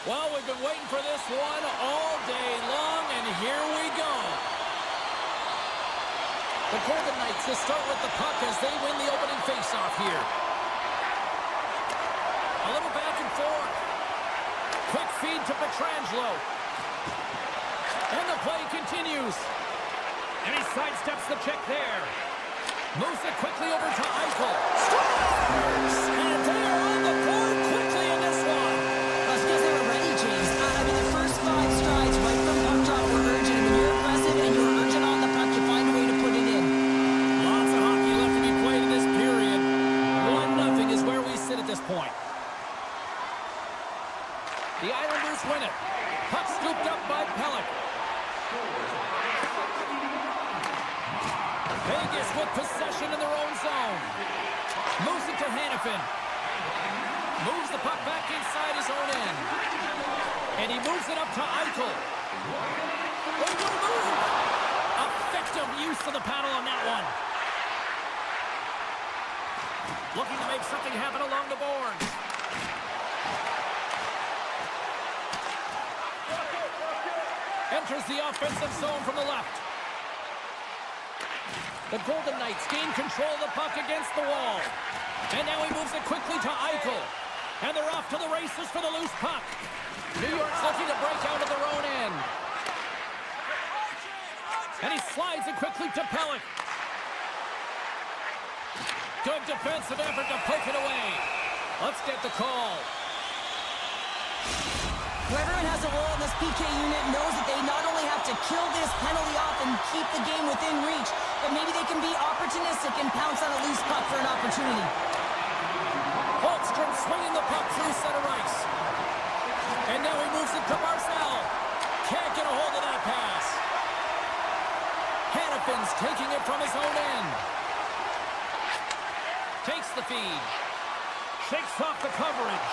Well, we've been waiting for this one all day long, and here we go. The Golden Knights will start with the puck as they win the opening faceoff here. A little back and forth. Quick feed to Pietrangelo. And the play continues. And he sidesteps the check there. Moves it quickly over to Eichel. Scores! And they are on the board quickly in this one. That's because they were ready, James. I mean, the first 5 strides right from puck drop were urgent. When you're aggressive and you're urgent on the puck, you find a way to put it in. Lots of hockey left to be played in this period. 1-0 is where we sit at this point. The Islanders win it. Puck scooped up by Pelech. Vegas with possession in their own zone. Moves it to Hannafin. Moves the puck back inside his own end. And he moves it up to Eichel. Oh, what a move! Effective use of the paddle on that one. Looking to make something happen along the boards. Enters the offensive zone from the left. The Golden Knights gain control of the puck against the wall. And now he moves it quickly to Eichel. And they're off to the races for the loose puck. New York's looking to break out of their own end. And he slides it quickly to Pelech. Good defensive effort to poke it away. Let's get the call. Whoever has a role in this PK unit knows that they not only have to kill this penalty off and keep the game within reach, but maybe they can be opportunistic and pounce on a loose puck for an opportunity. Holmstrom swinging the puck through center ice. And now he moves it to Barzal. Can't get a hold of that pass. Hannafin's taking it from his own end. Takes the feed. Shakes off the coverage.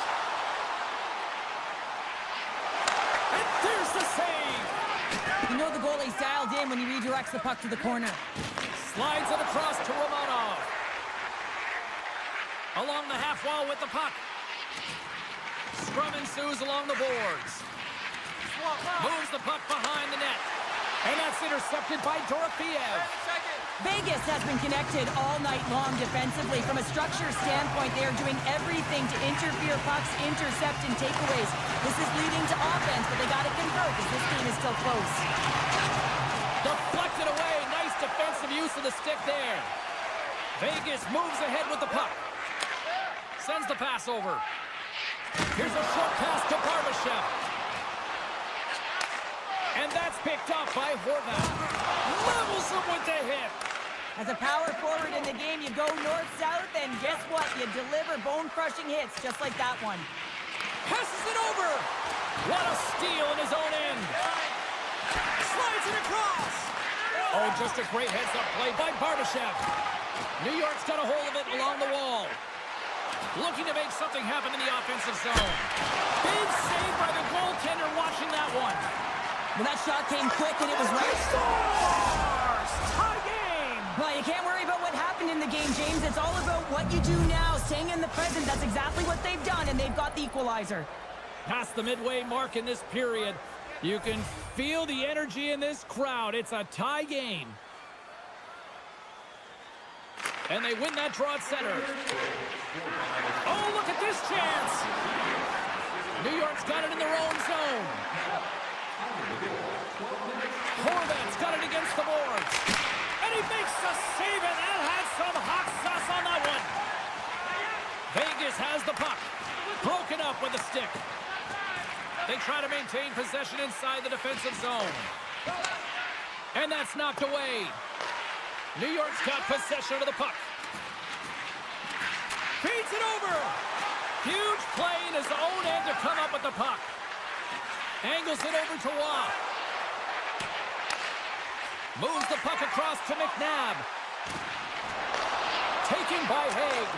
And there's the save. You know the goalie's dialed in when he redirects the puck to the corner. Slides it across to Romanov. Along the half wall with the puck. Scrum ensues along the boards. Moves the puck behind the net. And that's intercepted by Dorofeev. Vegas has been connected all night long defensively. From a structure standpoint, they are doing everything to interfere pucks, intercept, and takeaways. This is leading to offense, but they got to convert as this game is still close. Deflected away. Nice defensive use of the stick there. Vegas moves ahead with the puck. Sends the pass over. Here's a short pass to Barbashev. And that's picked up by Horvat. Levels him with the hit. As a power forward in the game, you go north-south, and guess what? You deliver bone-crushing hits just like that one. Passes it over. What a steal in his own end. Slides it across. Oh, just a great heads-up play by Barbashev. New York's got a hold of it along the wall. Looking to make something happen in the offensive zone. Big save by the goaltender watching that one. Well, that shot came quick, and it was right. Scores! Tie game! Well, you can't worry about what happened in the game, James. It's all about what you do now, staying in the present. That's exactly what they've done, and they've got the equalizer. Past the midway mark in this period, you can feel the energy in this crowd. It's a tie game. And they win that draw at center. Oh, look at this chance! New York's got it in their own zone. Horvat's got it against the boards. And he makes the save, and that had some hot sauce on that one. Vegas has the puck. Broken up with the stick. They try to maintain possession inside the defensive zone. And that's knocked away. New York's got possession of the puck. Feeds it over. Huge play in his own end to come up with the puck. Angles it over to Waugh. Moves the puck across to McNabb. Taken by Haig.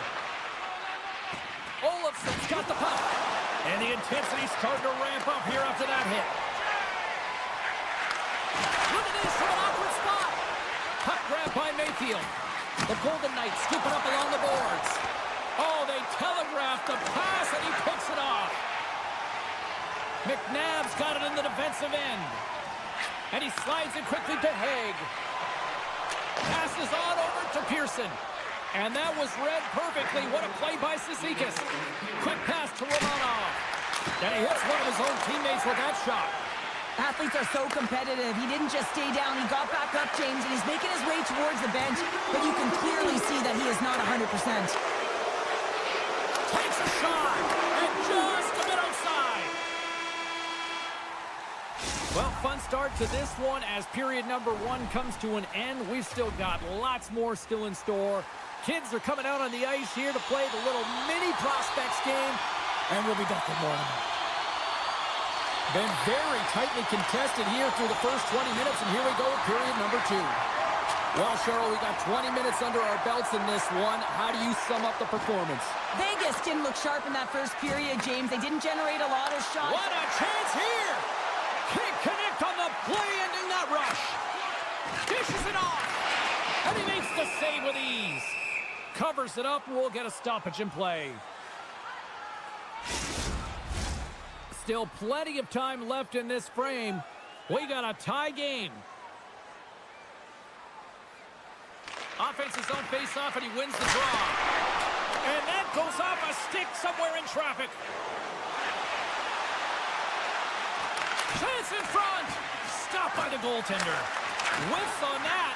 Olofsson's got the puck. And the intensity's starting to ramp up here after that hit. Look at this from an awkward spot. Puck grab by Mayfield. The Golden Knights scooping up along the boards. Oh, they telegraphed the pass, and he picks it off. defensive end. And he slides it quickly to Haig. Passes on over to Pearson. And that was read perfectly. What a play by Cizikas. Quick pass to Romanov. And he hits one of his own teammates with that shot. Athletes are so competitive. He didn't just stay down. He got back up, James, and he's making his way towards the bench. But you can clearly see that he is not 100%. Takes a shot. And just a bit outside. Well, fun start to this one as period number 1 comes to an end. We've still got lots more still in store. Kids are coming out on the ice here to play the little mini prospects game, and we'll be back with more in a minute. Been very tightly contested here through the first 20 minutes, and here we go with period number 2. Well, Cheryl, we got 20 minutes under our belts in this one. How do you sum up the performance? Vegas didn't look sharp in that first period, James. They didn't generate a lot of shots. What a chance here! Can't connect on the play ending that rush. Dishes it off. And he makes the save with ease. Covers it up. We'll get a stoppage in play. Still plenty of time left in this frame. We got a tie game. Offense is on face-off, and he wins the draw. And that goes off a stick somewhere in traffic. Chance in front. Stopped by the goaltender. Whiffs on that.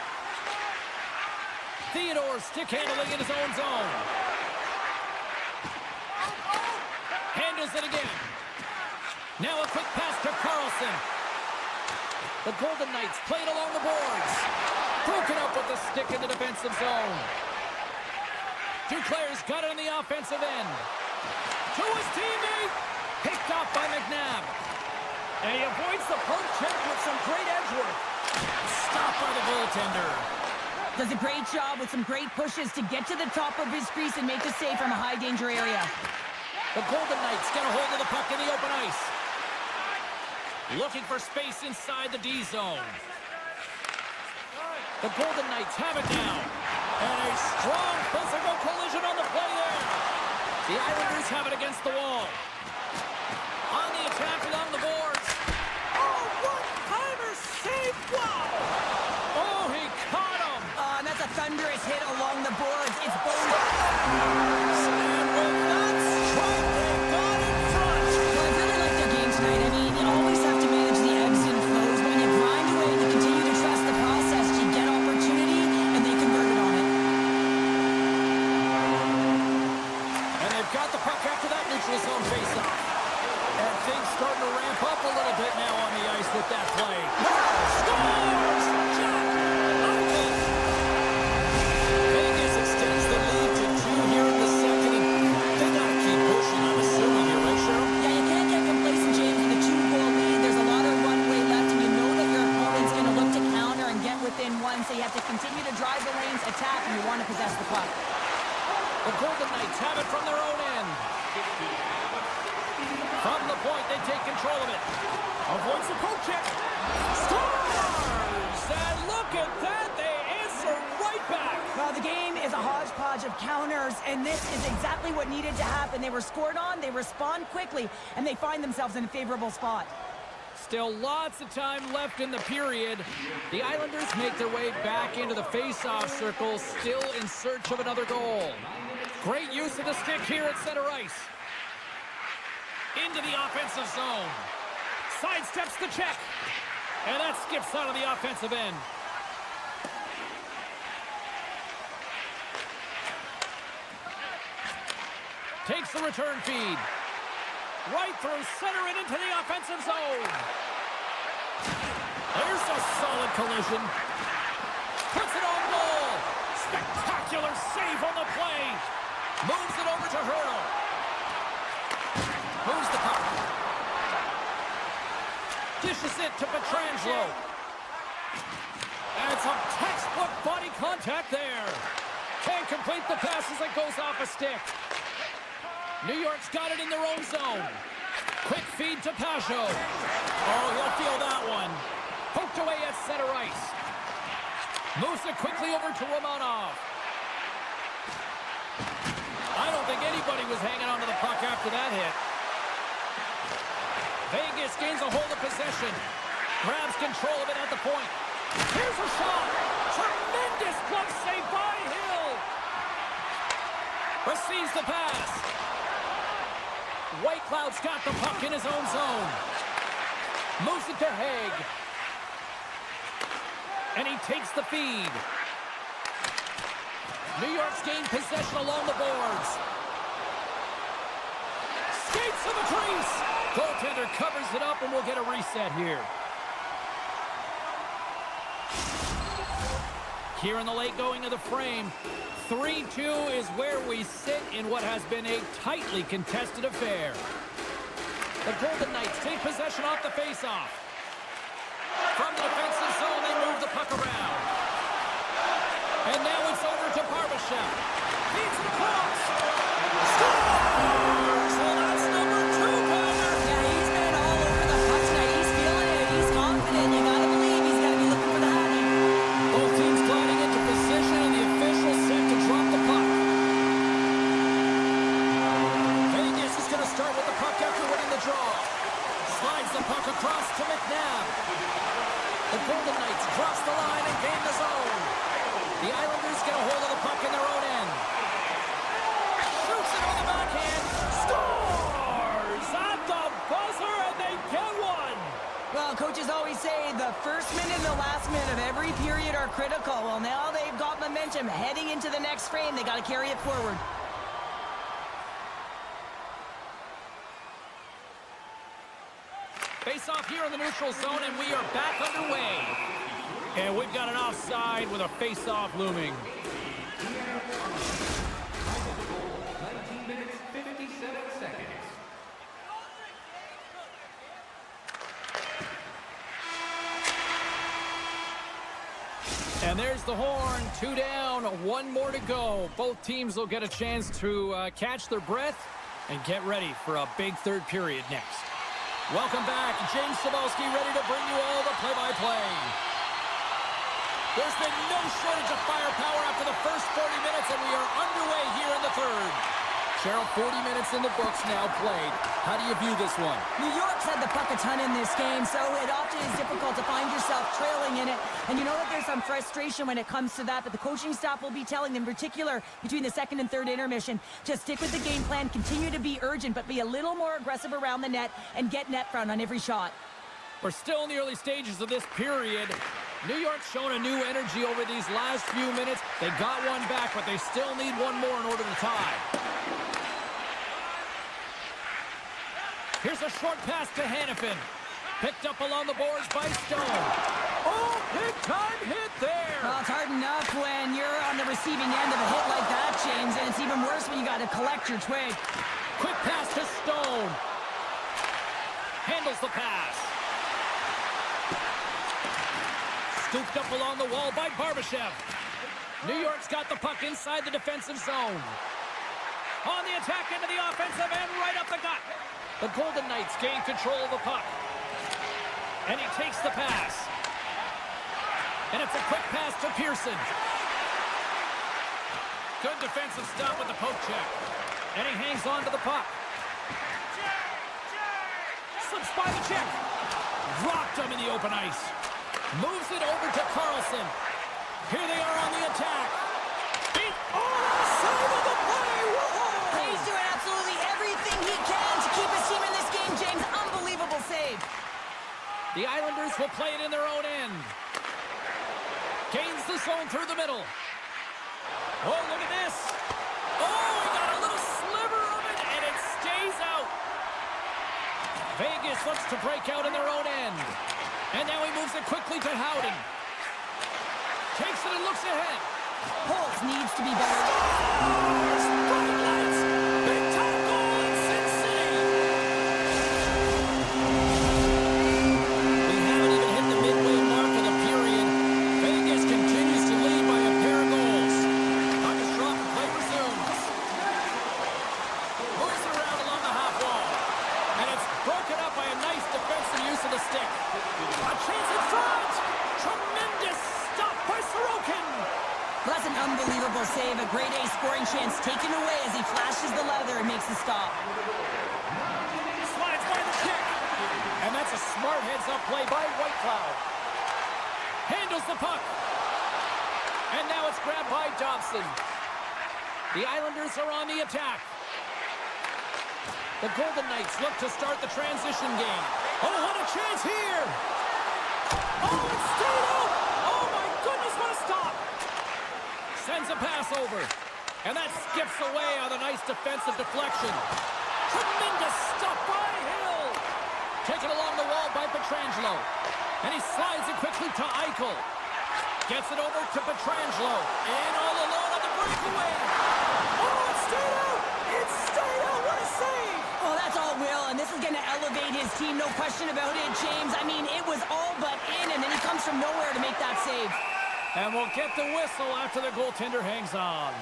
Theodore stick handling in his own zone. Handles it again. Now a quick pass to Carlson. The Golden Knights played along the boards. Broken up with the stick in the defensive zone. Duclair's got it on the offensive end. To his teammate. Picked off by McNabb. And he avoids the poke check with some great edge work. Stopped by the goaltender. Does a great job with some great pushes to get to the top of his crease and make the save from a high-danger area. The Golden Knights get a hold of the puck in the open ice. Looking for space inside the D zone. The Golden Knights have it now. And a strong physical collision on the play there. The Islanders have it against the wall. On the attack along the boards. Oh, one-timer save. Wow. Oh, he caught him. And that's a thunderous hit along the boards. It's bonus. And with that strike, they got in front. Well, I really like their game tonight. I mean, you always have to manage the ebbs and flows. When you grind away and you continue to trust the process, you get opportunity, and they converted on it. And they've got the puck after that neutral zone faceoff. And things starting to ramp up a little bit now on the ice with that play. Scores! Jack Eichel! Vegas extends the lead to 2 here in the second. And they got to keep pushing, I'm assuming here, right, Cheryl? Yeah, you can't get complacent, James, with a 2-goal lead. There's a lot of runway left, and you know that your opponent's going to look to counter and get within one, so you have to continue to drive the lanes, attack, and you want to possess the puck. The Golden Knights have it from their own end. From the point, they take control of it. Avoids the poke check. Scores! And look at that, they answer right back. The game is a hodgepodge of counters, and this is exactly what needed to happen. They were scored on, they respond quickly, and they find themselves in a favorable spot. Still lots of time left in the period. The Islanders make their way back into the face-off circle, still in search of another goal. Great use of the stick here at center ice. Into the offensive zone. Sidesteps the check. And that skips out of the offensive end. Takes the return feed. Right through center and into the offensive zone. There's a solid collision. Puts it on goal. Spectacular save on the play. Moves it over to Hurdle. Moves the puck. Dishes it to Pietrangelo. And some textbook body contact there. Can't complete the pass as it goes off a stick. New York's got it in their own zone. Quick feed to Pajot. Oh, he'll feel that one. Poked away at center ice. Moves it quickly over to Romanov. I don't think anybody was hanging onto the puck after that hit. Vegas Vegas gains a hold of possession. Grabs control of it at the point. Here's a shot. Tremendous glove save by Hill. Receives the pass. White Cloud's got the puck in his own zone. Moves it to Haig. And he takes the feed. New York's gained possession along the boards. Skates to the crease. Goaltender covers it up, and we'll get a reset here. Here in the late going of the frame, 3-2 is where we sit in what has been a tightly contested affair. The Golden Knights take possession off the faceoff. From the defensive zone, they move the puck around. And now it's over to Barbashev. Feeds it across. Scores! So that's number 2, Connor. Yeah, he's been all over the puck tonight. He's feeling it. He's confident. You gotta believe he's gotta be looking for the hattie. Both teams gliding into position, and the official set to drop the puck. Vegas is going to start with the puck after winning the draw. Slides the puck across to McNabb. The Golden Knights cross the line and gain the zone. The Islanders get a hold of the puck in their own end. Shoots it on the backhand. Scores! At the buzzer, and they get one. Well, coaches always say the first minute and the last minute of every period are critical. Well, now they've got momentum heading into the next frame. They got to carry it forward. Face off here in the neutral zone, and we are back underway. And we've got an offside with a face-off looming. 19 minutes, 57 seconds. And there's the horn. 2 down, 1 more to go. Both teams will get a chance to catch their breath and get ready for a big third period next. Welcome back. James Cebulski ready to bring you all the play-by-play. There's been no shortage of firepower after the first 40 minutes, and we are underway here in the third. Cheryl, 40 minutes in the books now played. How do you view this one? New York's had the puck a ton in this game, so it often is difficult to find yourself trailing in it. And you know that there's some frustration when it comes to that, but the coaching staff will be telling them, in particular between the second and third intermission, to stick with the game plan, continue to be urgent, but be a little more aggressive around the net and get net front on every shot. We're still in the early stages of this period. New York's shown a new energy over these last few minutes. They got one back, but they still need one more in order to tie. Here's a short pass to Hannafin. Picked up along the boards by Stone. Oh, big time hit there. Well, it's hard enough when you're on the receiving end of a hit like that, James, and it's even worse when you got to collect your twig. Quick pass to Stone. Handles the pass. Scooped up along the wall by Barbashev. New York's got the puck inside the defensive zone. On the attack into the offensive end, right up the gut. The Golden Knights gain control of the puck. And he takes the pass. And it's a quick pass to Pearson. Good defensive stop with the poke check. And he hangs on to the puck. Slips by the check. Rocked him in the open ice. Moves it over to Carlson. Here they are on the attack. Save of the play! Whoa! He's doing absolutely everything he can to keep his team in this game, James. Unbelievable save. The Islanders will play it in their own end. Gains the zone through the middle. Oh, look at this. Oh, he got a little sliver of it, and it stays out. Vegas looks to break out in their own end. And now he moves it quickly to Howden. Takes it and looks ahead. Holtz needs to be better. Golden Knights, big time goal in Sin City. We haven't even hit the midway mark of the period. Vegas continues to lead by a pair of goals. Puck is dropped and play resumes. Moves it around along the half wall. And it's broken up by a nice defensive use of the stick. A chance in front. Tremendous stop by Sorokin. Well, that's an unbelievable save. A grade A scoring chance taken away as he flashes the leather and makes the stop. Slides by the kick. And that's That's a smart heads-up play by Whitecloud. Handles the puck. And now it's grabbed by Dobson. The Islanders are on the attack. The Golden Knights look to start the transition game. Oh, what a chance here! Oh, it's stayed out! Oh, my goodness, what a stop! Sends a pass over. And that skips away on a nice defensive deflection. Tremendous stop by Hill! Taken along the wall by Pietrangelo. And he slides it quickly to Eichel. Gets it over to Pietrangelo. And all alone on the breakaway. Oh, it stayed out! It stayed out! What a save! Oh, that's all Will, and this is going to elevate his team, no question about it, James. I mean, it was all but in, and then he comes from nowhere to make that save. And we'll get the whistle after the goaltender hangs on.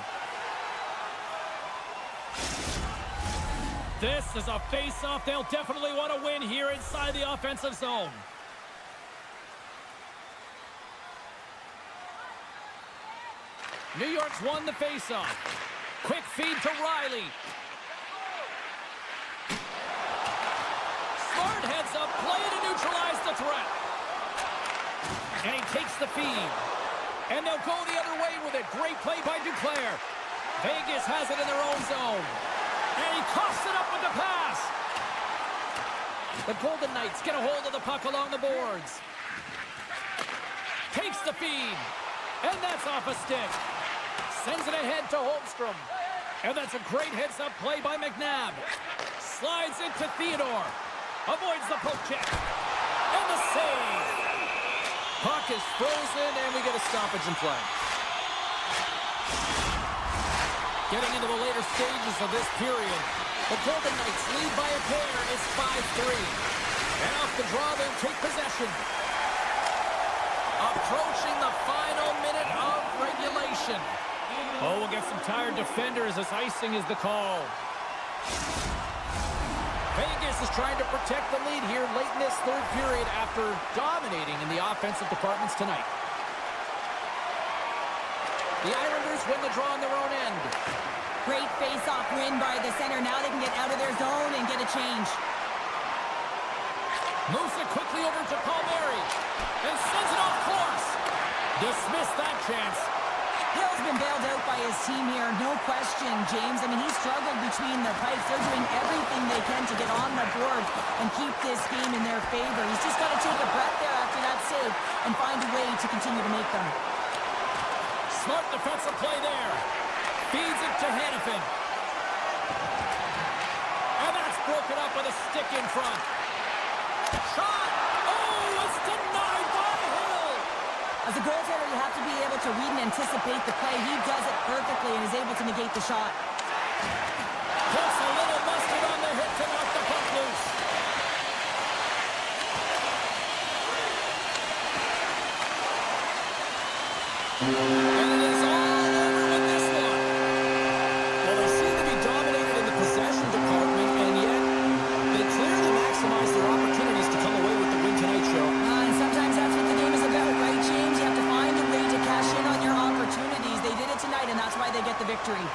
This is a face-off they'll definitely want to win here inside the offensive zone. New York's won the face-off. Quick feed to Riley. Smart heads-up play to neutralize the threat. And he takes the feed. And they'll go the other way with it. Great play by Duclair. Vegas has it in their own zone. And he coughs it up with the pass. The Golden Knights get a hold of the puck along the boards. Takes the feed. And that's off a stick. Sends it ahead to Holmstrom. And that's a great heads-up play by McNabb. Slides into Theodore. Avoids the poke check. And the save. Puck is frozen, and we get a stoppage in play. Getting into the later stages of this period, the Golden Knights lead by a pair. It's 5-3. And off the draw, they'll take possession. Approaching the final minute of regulation. Oh, we'll get some tired defenders as icing is the call. Vegas is trying to protect the lead here late in this third period after dominating in the offensive departments tonight. The Islanders win the draw on their own end. Great face-off win by the center. Now they can get out of their zone and get a change. Moves it quickly over to Palmieri. And sends it off course. Dismissed that chance. Hill's been bailed out by his team here, no question, James. I mean, he struggled between the pipes. They're doing everything they can to get on the board and keep this game in their favor. He's just got to take a breath there after that save and find a way to continue to make them. Smart defensive play there. Feeds it to Hannafin. And that's broken up with a stick in front. Shot! Oh, it's denied by Hill! As a goaltender, you have to be able to read and anticipate the play. He does it perfectly and is able to negate the shot. Puts a little mustard on the hit to knock the puck loose. And it is all over with this one. Well, they seem to be dominated in the possession department, and yet they clearly maximize their opportunities to come away with the win tonight, show. And sometimes that's what the game is about, right, James? You have to find a way to cash in on your opportunities. They did it tonight, and that's why they get the victory.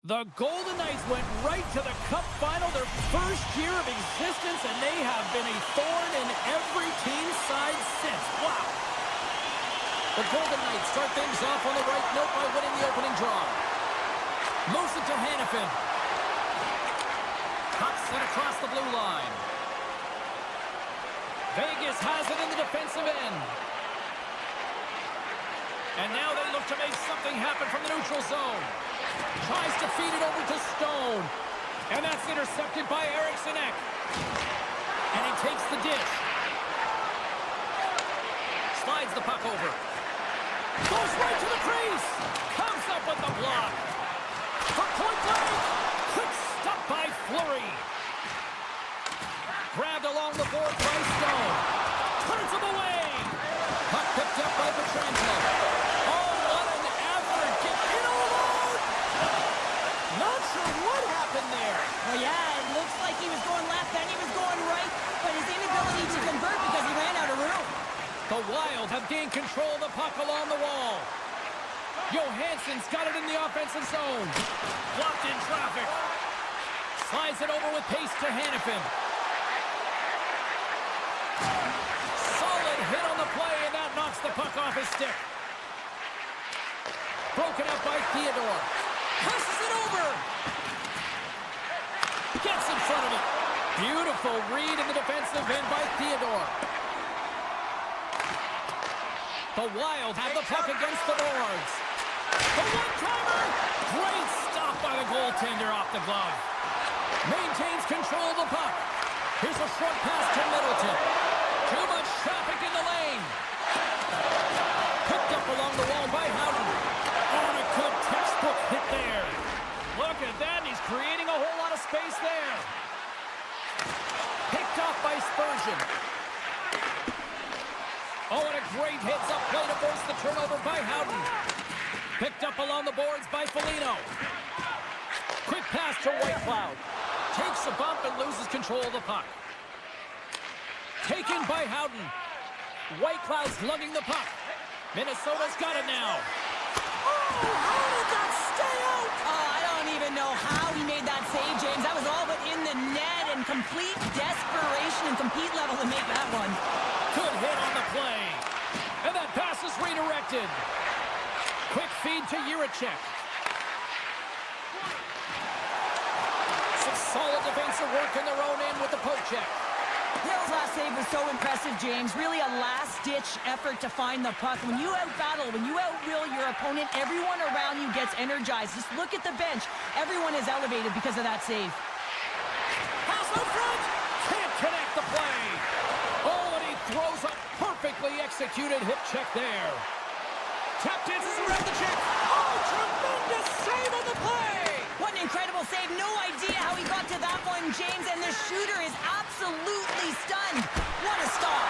The Golden Knights went right to the Cup final, their first year of existence, and they have been a thorn in every team's side since. Wow! The Golden Knights start things off on the right note by winning the opening draw. Moves it to Hannafin. Puck sent across the blue line. Vegas has it in the defensive end. And now they look to make something happen from the neutral zone. Tries to feed it over to Stone. And that's intercepted by Eriksson Ek. And he takes the dish. Slides the puck over. Goes right to the crease. Comes up with the block. For point blank. Quick stop by Fleury. Grabbed along the board by Stone. Turns him away. Puck picked up by Petrangelo. Oh, what an effort. Get in alone. Not sure what happened there. Well, yeah, it looks like he was going left, then he was going right, but his inability to convert because he ran out of room. The Wild have gained control of the puck along the wall. Johansson's got it in the offensive zone. Blocked in traffic. Slides it over with pace to Hannafin. Solid hit on the play, and that knocks the puck off his stick. Broken up by Theodore. Passes it over. Gets in front of it. Beautiful read in the defensive end by Theodore. The Wild have the puck against the boards. The one-timer. Great stop by the goaltender off the glove. Maintains control of the puck. Here's a short pass to Middleton. Too much traffic in the lane. Picked up along the wall by Howden. On a good textbook hit there. Look at that. He's creating a whole lot of space there. Picked off by Spurgeon. Oh, and a great hits-up play to force the turnover by Howden. Picked up along the boards by Foligno. Quick pass to Whitecloud. Takes a bump and loses control of the puck. Taken by Howden. Whitecloud's lugging the puck. Minnesota's got it now. Oh, how did that stay out? Oh, I don't even know how he made that save, James. That was all but in the net and complete desperation and compete level to make that one. Good hit on the play. And that pass is redirected. Quick feed to Jiricek. Some solid defensive work in their own end with the poke check. Hill's last save was so impressive, James. Really a last-ditch effort to find the puck. When you out-battle, when you outwill your opponent, everyone around you gets energized. Just look at the bench. Everyone is elevated because of that save. Pass out front. Can't connect the play. Oh, and he throws a perfectly executed hip check there. Tap dances around the check. Oh, tremendous save on the play. What an incredible save. No idea how he got to that one, James, and the shooter is absolutely stunned. What a stop.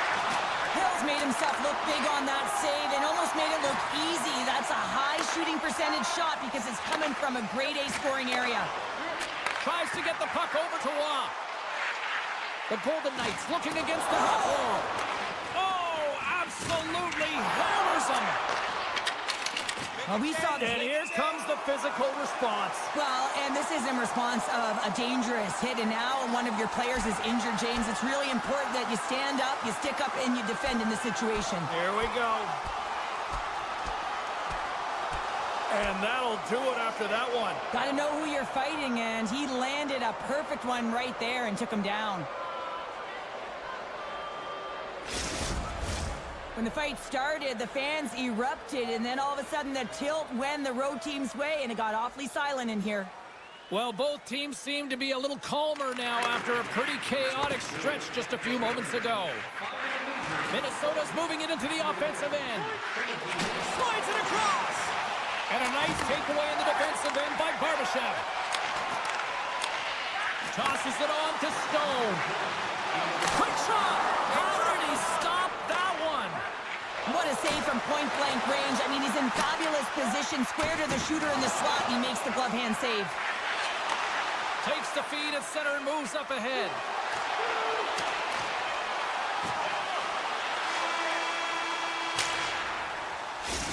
Hill's made himself look big on that save and almost made it look easy. That's a high shooting percentage shot because it's coming from a grade A scoring area. Tries to get the puck over to Waugh. The Golden Knights looking against the hot wall. Oh, absolutely hammers him. Well, we saw this. And here comes the physical response. Well, and this is in response of a dangerous hit, and now one of your players is injured, James. It's really important that you stand up, you stick up, and you defend in this situation. Here we go. And that'll do it after that one. Got to know who you're fighting, and he landed a perfect one right there and took him down. When the fight started, the fans erupted, and then all of a sudden the tilt went the road team's way, and it got awfully silent in here. Well, both teams seem to be a little calmer now after a pretty chaotic stretch just a few moments ago. Minnesota's moving it into the offensive end. Slides it across. And a nice takeaway in the defensive end by Barbashev. Tosses it on to Stone. Quick shot. How did he stop that one? What a save from point-blank range. I mean, he's in fabulous position, square to the shooter in the slot, and he makes the glove hand save. Takes the feed at center and moves up ahead.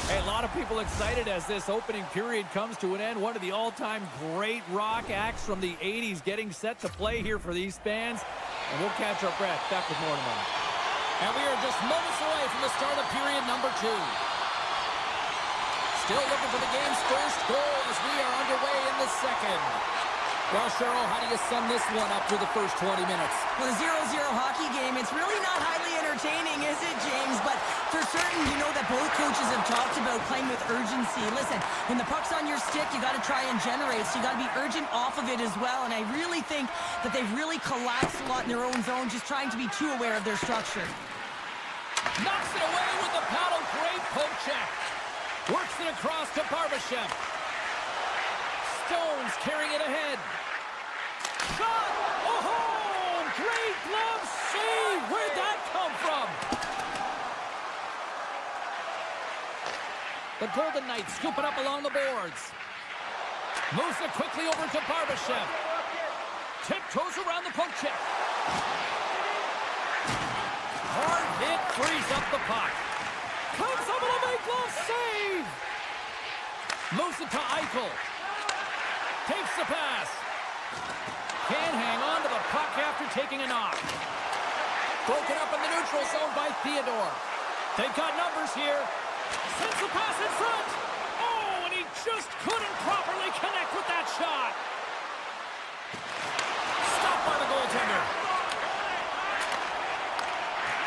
Hey, lot of people excited as this opening period comes to an end. One of the all-time great rock acts from the 80s getting set to play here for these fans. And we'll catch our breath. Back with more in a moment. And we are just moments away from the start of period number 2. Still looking for the game's first goal as we are underway in the second. Well, Cheryl, how do you sum this one up through the first 20 minutes? Well, the 0-0 hockey game, it's really not highly entertaining, is it, James? But for certain, you know that both coaches have talked about playing with urgency. Listen, when the puck's on your stick, you got to try and generate, so you got to be urgent off of it as well. And I really think that they've really collapsed a lot in their own zone, just trying to be too aware of their structure. Knocks it away with the paddle. Great poke check. Works it across to Barbashev. Stones carrying it ahead. Shot! Oh, great glove save! Where'd that come from? The Golden Knights scoop it up along the boards. Moves it quickly over to Barbashev. Tiptoes around the poke check. Hard hit, frees up the puck. Comes up with a big glove save! Moves it to Eichel. Takes the pass. Can't hang on to the puck after taking a knock. Broken up in the neutral zone by Theodore. They've got numbers here. Sends the pass in front. Oh, and he just couldn't properly connect with that shot. Stopped by the goaltender.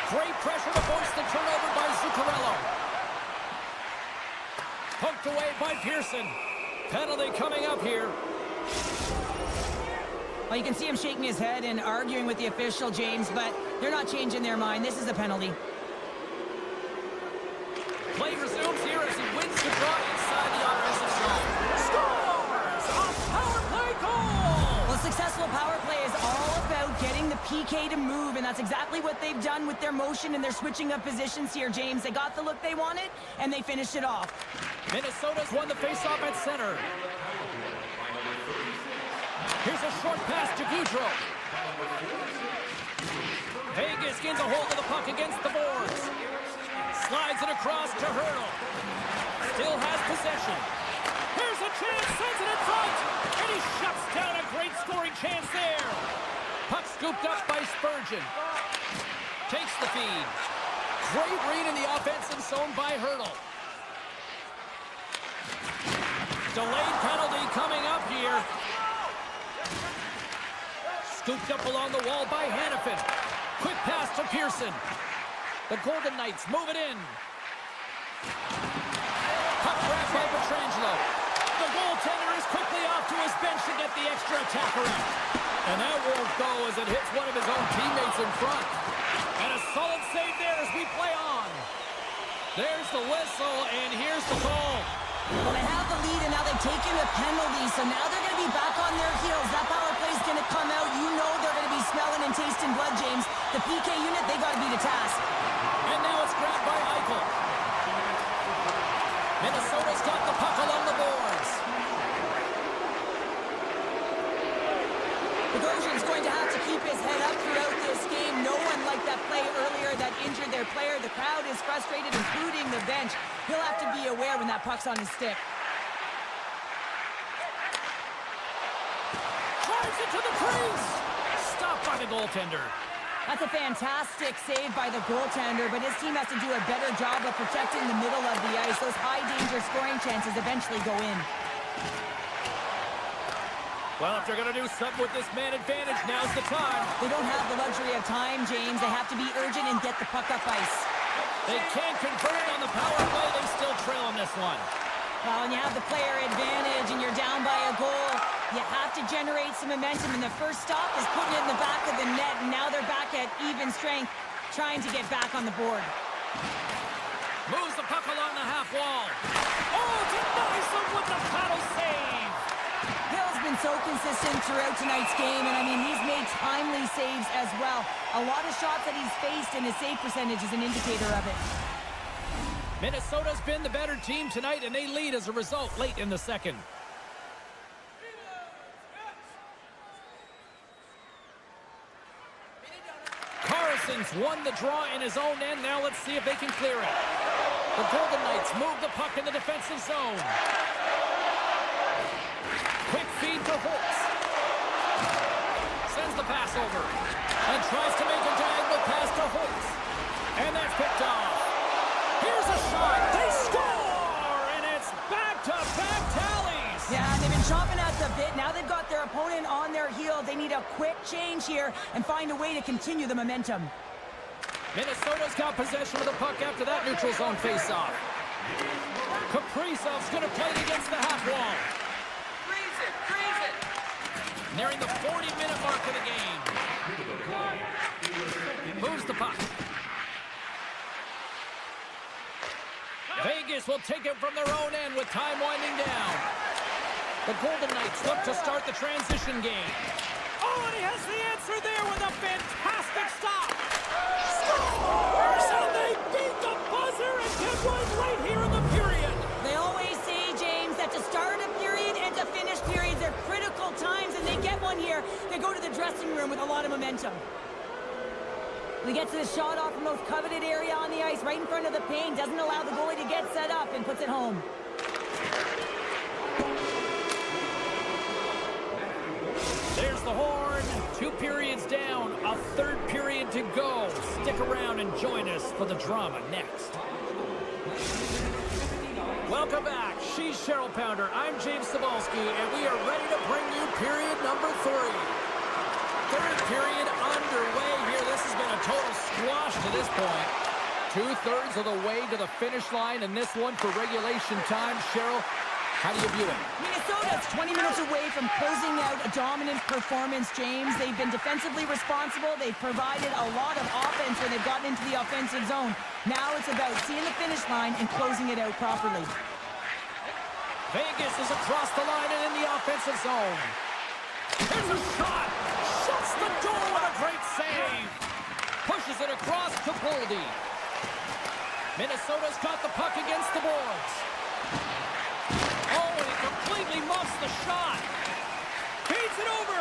Great pressure to force the turnover by Zuccarello. Poked away by Pearson. Penalty coming up here. Well, you can see him shaking his head and arguing with the official, James, but they're not changing their mind. This is a penalty. Play resumes here as he wins the draw inside the offensive zone. Scores! A power play goal! Well, a successful power play is all about getting the PK to move, and that's exactly what they've done with their motion and their switching of positions here, James. They got the look they wanted, and they finished it off. Minnesota's won the faceoff at center. Here's a short pass to Goudreau. Vegas gains a hold of the puck against the boards. Slides it across to Hurdle. Still has possession. Here's a chance, sends it in front. And he shuts down a great scoring chance there. Puck scooped up by Spurgeon. Takes the feed. Great read in the offensive zone by Hurdle. Delayed penalty coming up here. Scooped up along the wall by Hannafin. Quick pass to Pearson. The Golden Knights move it in. Puck grab by Pietrangelo. The goaltender is quickly off to his bench to get the extra attacker out. And that won't go as it hits one of his own teammates in front. And a solid save there as we play on. There's the whistle, and here's the call. Well, they have the lead, and now they've taken the penalty, so now they're going to be back on their heels. That power play is going to come out. You know they're going to be smelling and tasting blood, James. The PK unit, they got to be the task. And now it's grabbed by Eichel. Minnesota's got the puck along the boards. Bogosian's going to have to keep his head up throughout this game. No one liked that play earlier that injured their player. The crowd is frustrated, including the bench. He'll have to be aware when that puck's on his stick. Drives it to the crease. Stopped by the goaltender. That's a fantastic save by the goaltender, but his team has to do a better job of protecting the middle of the ice. Those high-danger scoring chances eventually go in. Well, if they're going to do something with this man advantage, now's the time. They don't have the luxury of time, James. They have to be urgent and get the puck up ice. They can't convert it on the power play. They still trail on this one. Well, when you have the player advantage and you're down by a goal, you have to generate some momentum. And the first stop is putting it in the back of the net. And now they're back at even strength, trying to get back on the board. Moves the puck along the half wall. Oh, denies him with the paddle save. Hill's been so consistent throughout tonight's game, and I mean, he's made timely saves as well. A lot of shots that he's faced, and his save percentage is an indicator of it. Minnesota's been the better team tonight, and they lead as a result late in the second. Carson's won the draw in his own end. Now let's see if they can clear it. The Golden Knights move the puck in the defensive zone. Quick feed to Holtz. Sends the pass over. And tries to make a diagonal pass to Holtz. And that's picked off. Here's a shot. They score! And it's back-to-back tallies. Yeah, they've been chomping at the bit. Now they've got their opponent on their heel. They need a quick change here and find a way to continue the momentum. Minnesota's got possession of the puck after that neutral zone faceoff. Kaprizov's going to play it against the half wall. Freeze it! Nearing the 40-minute mark of the game. Moves the puck. Vegas will take it from their own end with time winding down. The Golden Knights look to start the transition game. Oh, and he has the answer there with a fantastic stop. Scores! And they beat the buzzer and get one right here in the period. They always say, James, that to start a period and to finish periods are critical times, and they get one here. They go to the dressing room with a lot of momentum. He gets the shot off the most coveted area on the ice, right in front of the paint, doesn't allow the goalie to get set up, and puts it home. There's the horn. 2 periods down, a 3rd period to go. Stick around and join us for the drama next. Welcome back. She's Cheryl Pounder. I'm James Cebulski, and we are ready to bring you period number 3. 3rd period underway here. This has been a total squash to this point. 2/3 of the way to the finish line, and this one for regulation time. Cheryl, how do you view it? Minnesota's 20 minutes away from closing out a dominant performance, James. They've been defensively responsible. They've provided a lot of offense when they've gotten into the offensive zone. Now it's about seeing the finish line and closing it out properly. Vegas is across the line and in the offensive zone. There's a shot. Shuts the door with a great save. Pushes it across to Boldy. Minnesota's got the puck against the boards. Oh, and he completely muffs the shot. Feeds it over.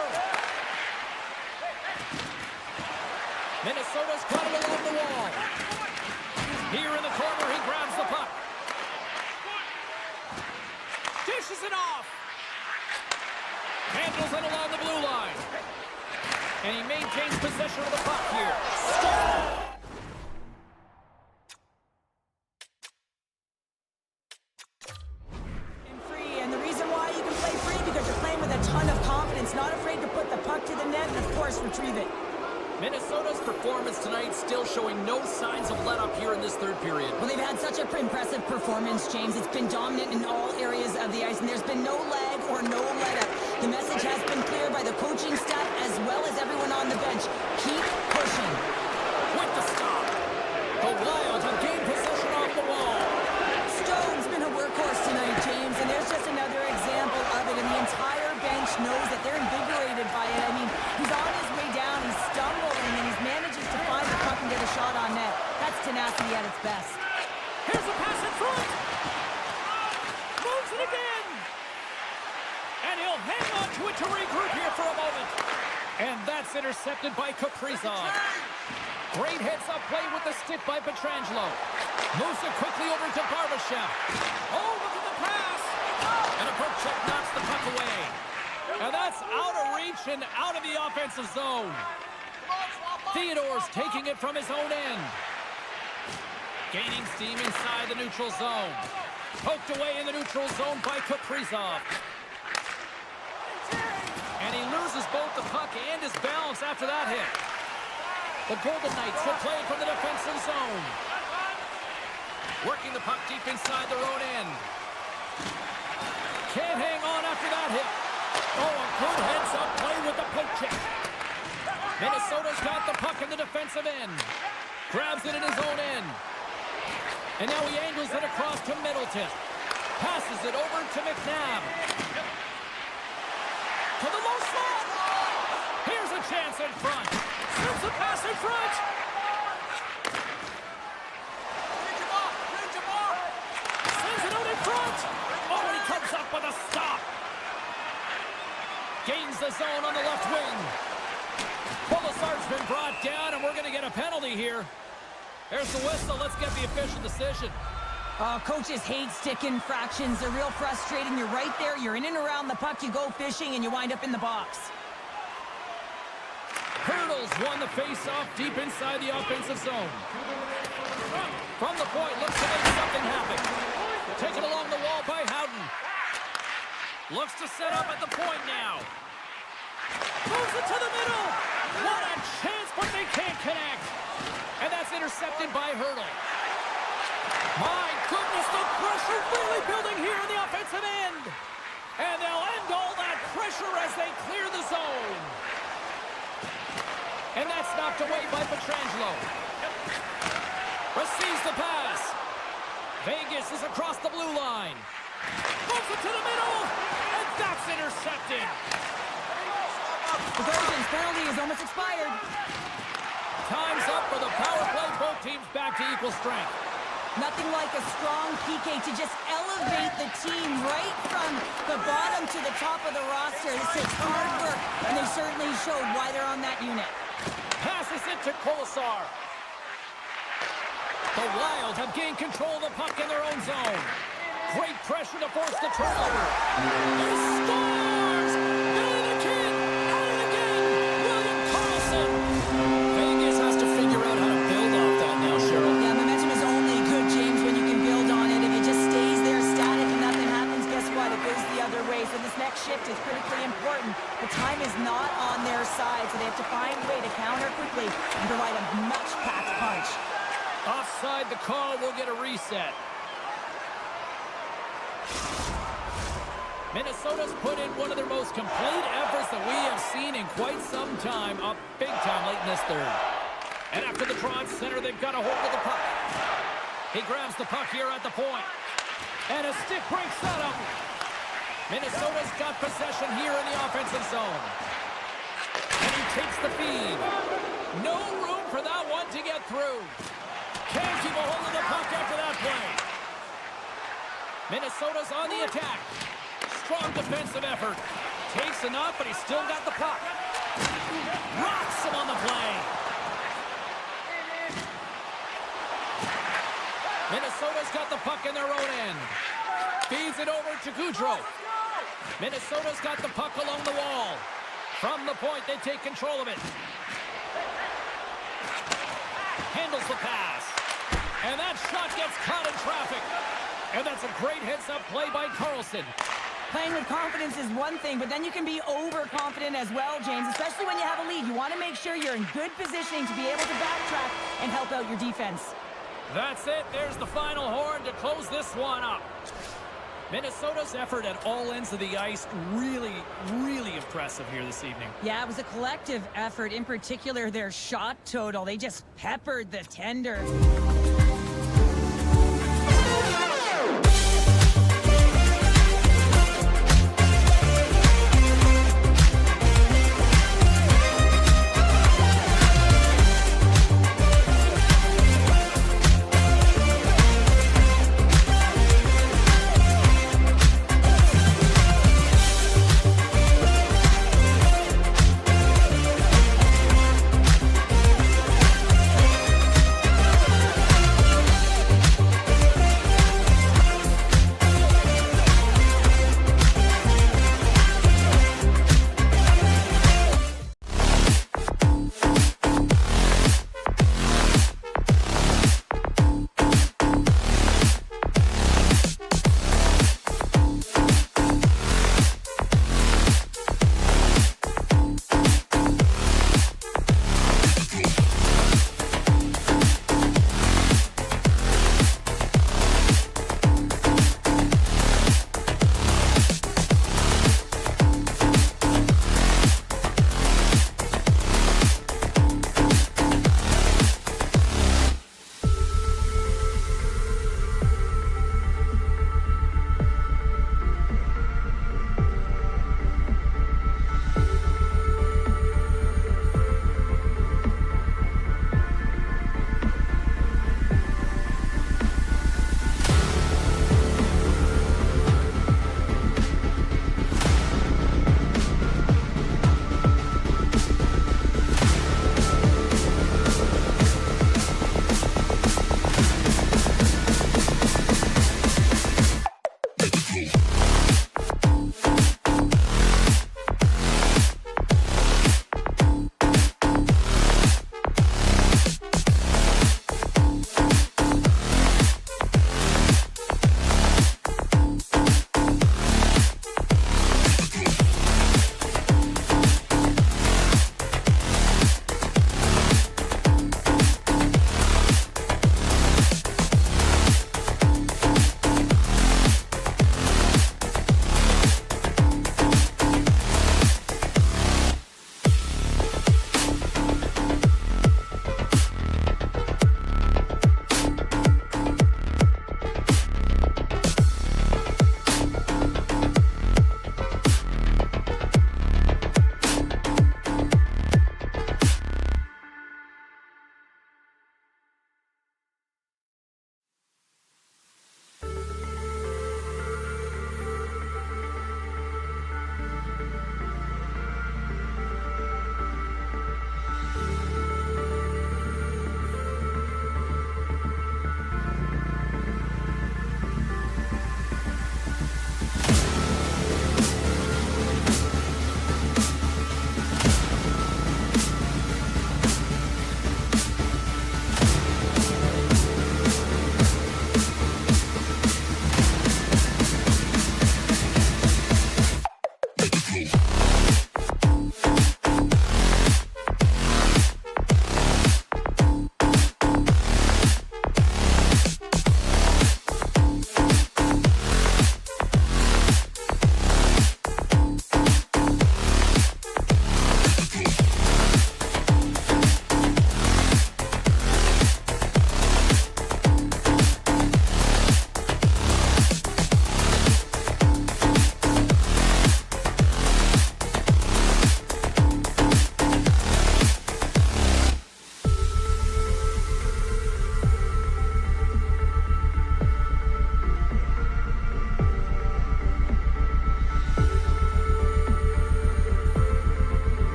Minnesota's got it along the wall. Here in the corner, he grabs the puck. Dishes it off. Handles it along the blue line. And he maintains possession of the puck here. Score! Free, and the reason why you can play free because you're playing with a ton of confidence, not afraid to put the puck to the net and, of course, retrieve it. Minnesota's performance tonight still showing no signs of let up here in this 3rd period. Well, they've had such an impressive performance, James. It's been dominant in all areas of the ice, and there's been no lag or no let-up. The message has been clear by the coaching staff as well as everyone on the bench. Keep pushing. With the stop. The Wild have gained possession off the wall. Stone's been a workhorse tonight, James, and there's just another example of it, and the entire bench knows that they're invigorated by it. I mean, he's on his way down, he's stumbling, and he manages to find the puck and get a shot on net. That's tenacity at its best. Here's a pass in front. Moves it again. And he'll hang on to it to regroup here for a moment. And that's intercepted by Kaprizov. Great heads-up play with the stick by Pietrangelo. Moves it quickly over to Barbashev. Oh, look at the pass. And a poke check knocks the puck away. And that's out of reach and out of the offensive zone. Theodore's taking it from his own end. Gaining steam inside the neutral zone. Poked away in the neutral zone by Kaprizov. And he loses both the puck and his balance after that hit. The Golden Knights will play from the defensive zone. Working the puck deep inside their own end. Can't hang on after that hit. Oh, a good heads-up play with the poke check. Minnesota's got the puck in the defensive end. Grabs it in his own end. And now he angles it across to Middleton. Passes it over to McNabb. To the low slot. Here's a chance in front. Sends a pass in front. Sends it out in front. Oh, and he comes up with a stop. Gains the zone on the left wing. Polisar's been brought down, and we're going to get a penalty here. There's the whistle. Let's get the official decision. Coaches hate stick infractions. They're real frustrating. You're right there. You're in and around the puck. You go fishing, and you wind up in the box. Hurdles won the face-off deep inside the offensive zone. From the point, looks to make something happen. Taken along the wall by Howden. Looks to set up at the point now. Moves it to the middle. What a chance, but they can't connect. And that's intercepted by Hurdle. My goodness, the pressure really building here in the offensive end. And they'll end all that pressure as they clear the zone. And that's knocked away by Pietrangelo. Receives the pass. Vegas is across the blue line. Moves it to the middle. And that's intercepted. The Golden's penalty is almost expired. Time's up for the power play. Both teams back to equal strength. Nothing like a strong PK to just elevate the team right from the bottom to the top of the roster. This takes hard work, and they certainly showed why they're on that unit. Passes it to Colasar. The Wild have gained control of the puck in their own zone. Great pressure to force the turnover. He scores! Billy the Kid! At it again! William Karlsson! Vegas has to figure out how to build off that now, Cheryl. Yeah, momentum is only good, James, when you can build on it. If it just stays there static and nothing happens, guess what? It goes the other way. So this next shift is critically important. The time is not on their side, so they have to find a way to counter quickly and provide a much-packed punch. Offside, the call will get a reset. Minnesota's put in one of their most complete efforts that we have seen in quite some time, up big time late in this third. And after the draw at center, they've got a hold of the puck. He grabs the puck here at the point. And a stick breaks that up. Minnesota's got possession here in the offensive zone. And he takes the feed. No room for that one to get through. Can't keep a hold of the puck after that play. Minnesota's on the attack. Strong defensive effort. Takes enough, but he's still got the puck. Rocks him on the play. Minnesota's got the puck in their own end. Feeds it over to Gaudreau. Minnesota's got the puck along the wall. From the point, they take control of it. Handles the pass. And that shot gets caught in traffic. And that's a great heads-up play by Karlsson. Playing with confidence is one thing, but then you can be overconfident as well, James, especially when you have a lead. You want to make sure you're in good positioning to be able to backtrack and help out your defense. That's it. There's the final horn to close this one up. Minnesota's effort at all ends of the ice really, really impressive here this evening. Yeah, it was a collective effort, in particular their shot total. They just peppered the tender.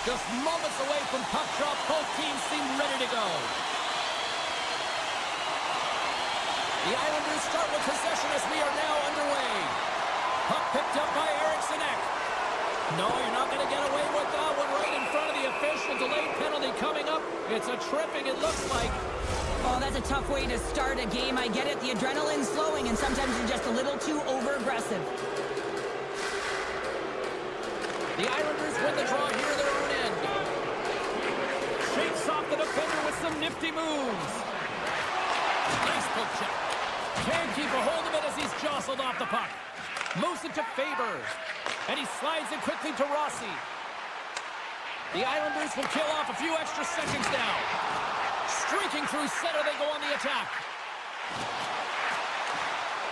Just moments away from puck drop. Both teams seem ready to go. The Islanders start with possession as we are now underway. Puck picked up by EnnY. No, you're not going to get away with that one right in front of the official. Delayed penalty coming up. It's a tripping, it looks like. Oh, that's a tough way to start a game. I get it. The adrenaline's flowing, and sometimes you're just a little too over-aggressive. The Islanders win the draw here at their own end. Shakes off the defender with some nifty moves. Nice poke check. Can't keep a hold of it as he's jostled off the puck. Moves it to Faber. And he slides it quickly to Rossi. The Islanders will kill off a few extra seconds now. Streaking through center, they go on the attack.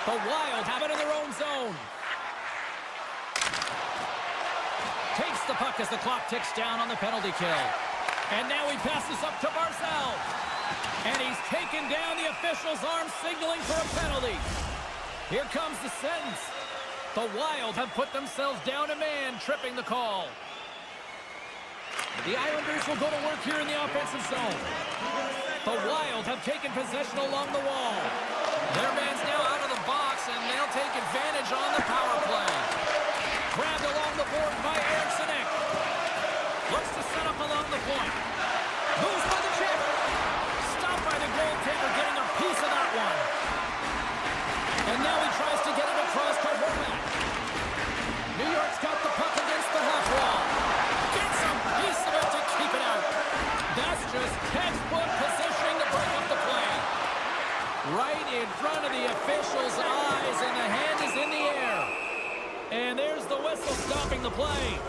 The Wild have it in their own zone. Takes the puck as the clock ticks down on the penalty kill. And now he passes up to Barzal. And he's taken down. The official's arm signaling for a penalty. Here comes the sentence. The Wild have put themselves down a man, tripping the call. The Islanders will go to work here in the offensive zone. The Wild have taken possession along the wall. Their man's now out of the box, and they'll take advantage on the power play. Grabbed along the board by EnnY. Looks to set up along the point. Moves by the chip. Stopped by the goaltender, getting a piece of that one. And now he tries to get it across to Horvat. New York's got the puck against the half wall. Gets a piece of it to keep it out. That's just textbook positioning to break up the play. Right in front of the official's eyes, and the hand is in the air. And there's the whistle stopping the play.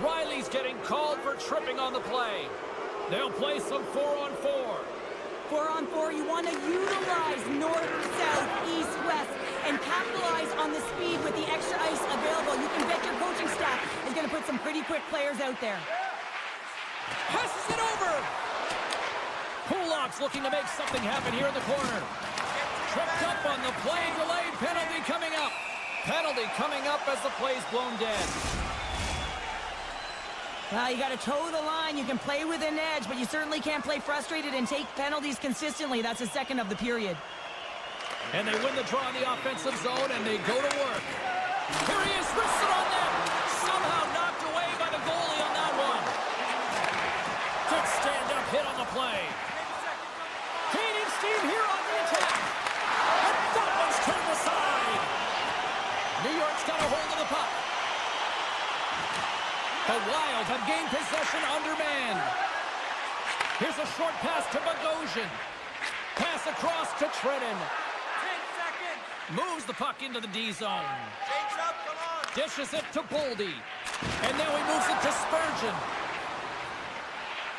Riley's getting called for tripping on the play. They'll play some 4-on-4. 4-on-4, you want to utilize north, south, east, west, and capitalize on the speed with the extra ice available. You can bet your coaching staff is going to put some pretty quick players out there. Passes it over. Kulak's looking to make something happen here in the corner. Tripped up on the play. Delayed penalty coming up. Penalty coming up as the play's blown dead. You got to toe the line. You can play with an edge, but you certainly can't play frustrated and take penalties consistently. That's a second of the period. And they win the draw in the offensive zone, and they go to work. Here he is, wristed on net. Somehow knocked away by the goalie on that one. Good stand-up hit on the play. Gaining steam here on the attack. And that one's turned aside. New York's got a hold of the puck. The Wild have gained possession undermanned. Here's a short pass to Bogosian. Pass across to Trenton. 10 seconds. Moves the puck into the D zone. Shakes up, come on. Dishes it to Boldy. And now he moves it to Spurgeon.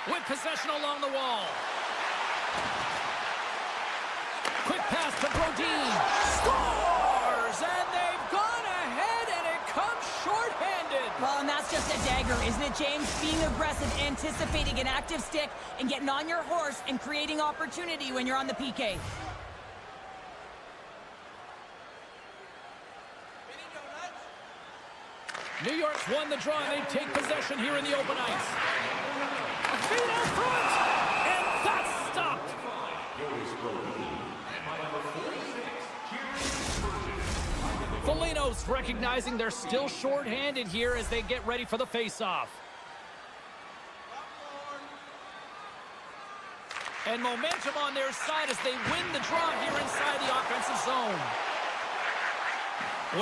With possession along the wall. Quick pass to Brodin. Scores! And they've gone ahead, and it comes shorthanded. Well, and that's just a dagger, isn't it, James? Being aggressive, anticipating an active stick, and getting on your horse and creating opportunity when you're on the PK. New York's won the draw, and they take possession here in the open ice. A feed out front, and that's stopped. Foligno's recognizing they're still short-handed here as they get ready for the face-off. And momentum on their side as they win the draw here inside the offensive zone.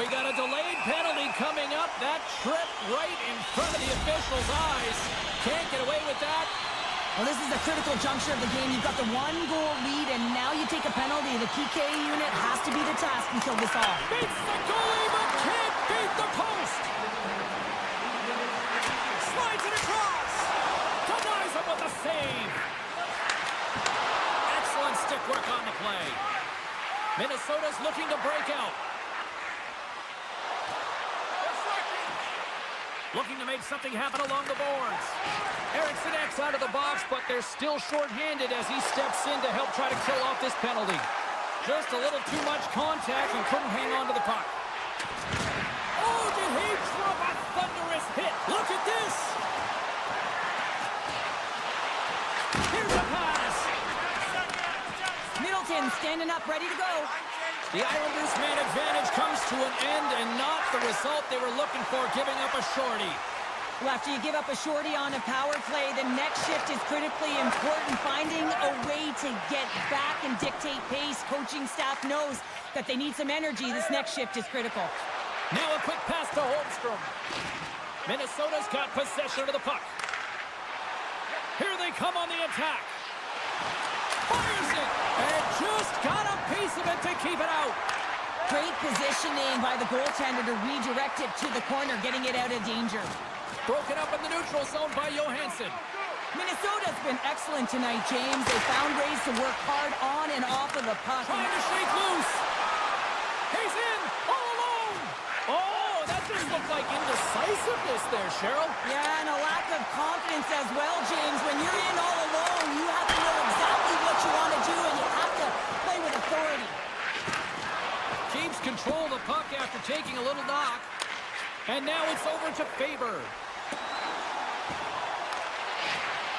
We got a delayed penalty coming up. That trip right in front of the official's eyes. Can't get away with that. Well, this is a critical juncture of the game. You've got the one-goal lead, and now you take a penalty. The PK unit has to be the task and kill this off. Beats the goalie, but can't beat the post. Slides it across. Denies him with a save. Excellent stick work on the play. Minnesota's looking to break out. Looking to make something happen along the boards. EnnY out of the box, but they're still short-handed as he steps in to help try to kill off this penalty. Just a little too much contact and couldn't hang on to the puck. Oh, did he drop a thunderous hit? Look at this! up, ready to go. The Islanders' man advantage comes to an end and not the result they were looking for, giving up a shorty. Well, after you give up a shorty on a power play, the next shift is critically important. Finding a way to get back and dictate pace. Coaching staff knows that they need some energy. This next shift is critical. Now a quick pass to Holmstrom. Minnesota's got possession of the puck. Here they come on the attack. Fires it, and just got a piece of it to keep it out. Great positioning by the goaltender to redirect it to the corner, getting it out of danger. Broken up in the neutral zone by Johansson. Minnesota's been excellent tonight, James. They found ways to work hard on and off of the puck. Trying to shake loose. He's in, all alone. Oh, that just looked like indecisiveness there, Cheryl. Yeah, and a lack of confidence as well, James. When you're in all alone, you have to know exactly what you want to do, and you have to play with authority. Keeps control of the puck after taking a little knock. And now it's over to Faber.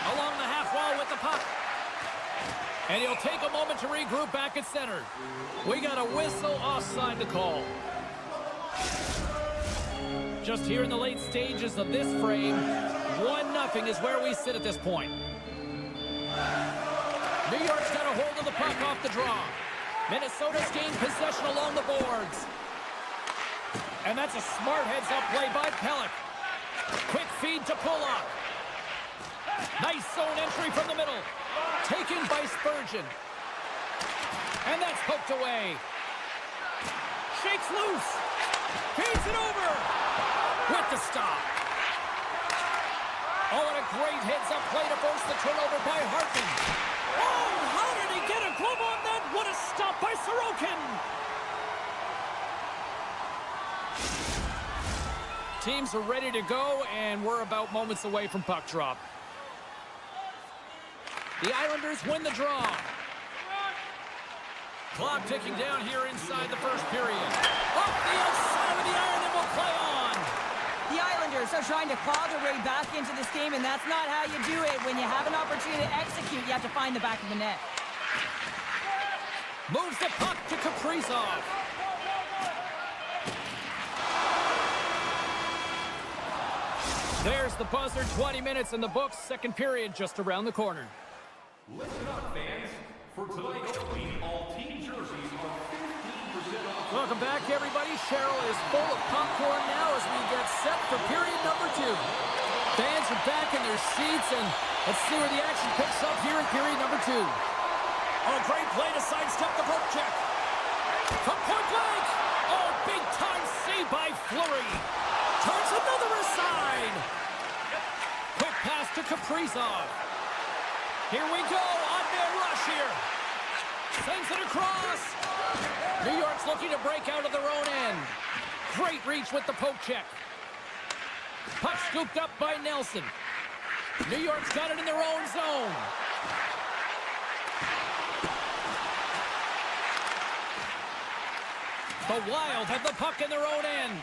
Along the half wall with the puck. And he'll take a moment to regroup back at center. We got a whistle offside to call. Just here in the late stages of this frame, 1-0 is where we sit at this point. New York's got a hold of the puck off the draw. Minnesota's gained possession along the boards. And that's a smart heads-up play by Pellick. Quick feed to Pulock. Nice zone entry from the middle. Taken by Spurgeon. And that's poked away. Shakes loose. Feeds it over. With the stop. Oh, and a great heads-up play to force the turnover by Hartman. Oh, how did he get a glove on that? What a stop by Sorokin. Teams are ready to go, and we're about moments away from puck drop. The Islanders win the draw. Clock ticking down here inside the first period. Off the outside of the iron, and will play on. The Islanders are trying to claw their way back into this game, and that's not how you do it. When you have an opportunity to execute, you have to find the back of the net. Moves the puck to Kaprizov. There's the buzzer, 20 minutes in the books, second period just around the corner. Listen up, fans. For tonight only, all team jerseys are 15% off. Welcome back, everybody. Cheryl is full of popcorn now as we get set for period number 2. Fans are back in their seats, and let's see where the action picks up here in period number 2. Oh, great play to sidestep the poke check. From point blank. Oh, big-time save by Fleury. Turns another aside. Quick pass to Kaprizov. Here we go, on-man rush here. Sends it across. New York's looking to break out of their own end. Great reach with the poke check. Puck scooped up by Nelson. New York's got it in their own zone. The Wild have the puck in their own end.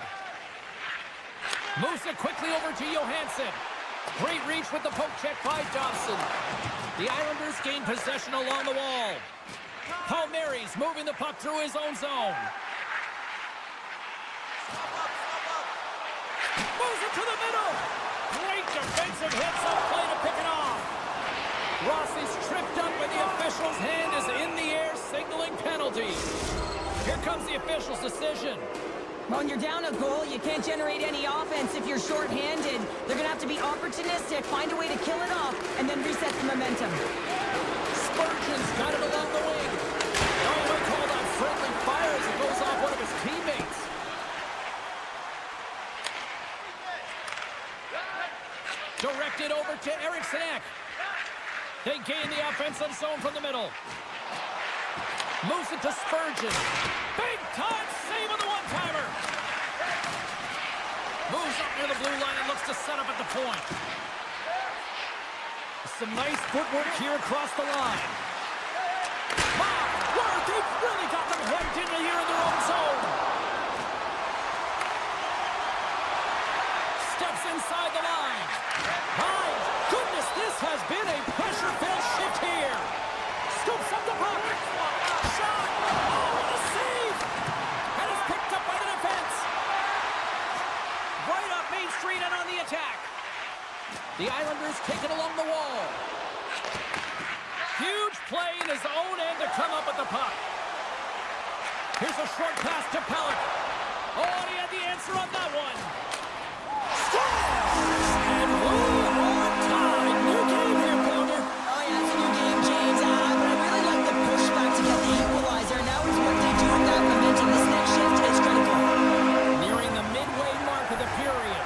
Moves it quickly over to Johansson. Great reach with the poke check by Dobson. The Islanders gain possession along the wall. Palmieri's moving the puck through his own zone. Moves it to the middle. Great defensive hits-up play to pick it off. Rossi's tripped up and the official's hand is in the air signaling penalty. Here comes the official's decision. When you're down a goal, you can't generate any offense if you're shorthanded. They're going to have to be opportunistic, find a way to kill it off, and then reset the momentum. Spurgeon's got it along the wing. Oh, they call that friendly fire as it goes off one of his teammates. Directed over to Eriksson Ek. They gain the offensive zone from the middle. Moves it to Spurgeon. Big time save on the one-timer. Moves up near the blue line and looks to set up at the point. Some nice footwork here across the line. My word, they've really got them hemmed in here in their own zone. Steps inside the line. My goodness, this has been a pressure-filled shift here. Scoops up the puck. shot! Oh, what a save! And it's picked up by the defense. Right up Main Street and on the attack. The Islanders take it along the wall. Huge play in his own end to come up with the puck. Here's a short pass to Pellick. Oh, and he had the answer on that one. Scores! And one more time. New game here, Builder. Oh, yeah, it's a new game, James. But I really like the pushback to get the equalizer. Now is what they do with that momentum. This next shift is critical. Nearing the midway mark of the period.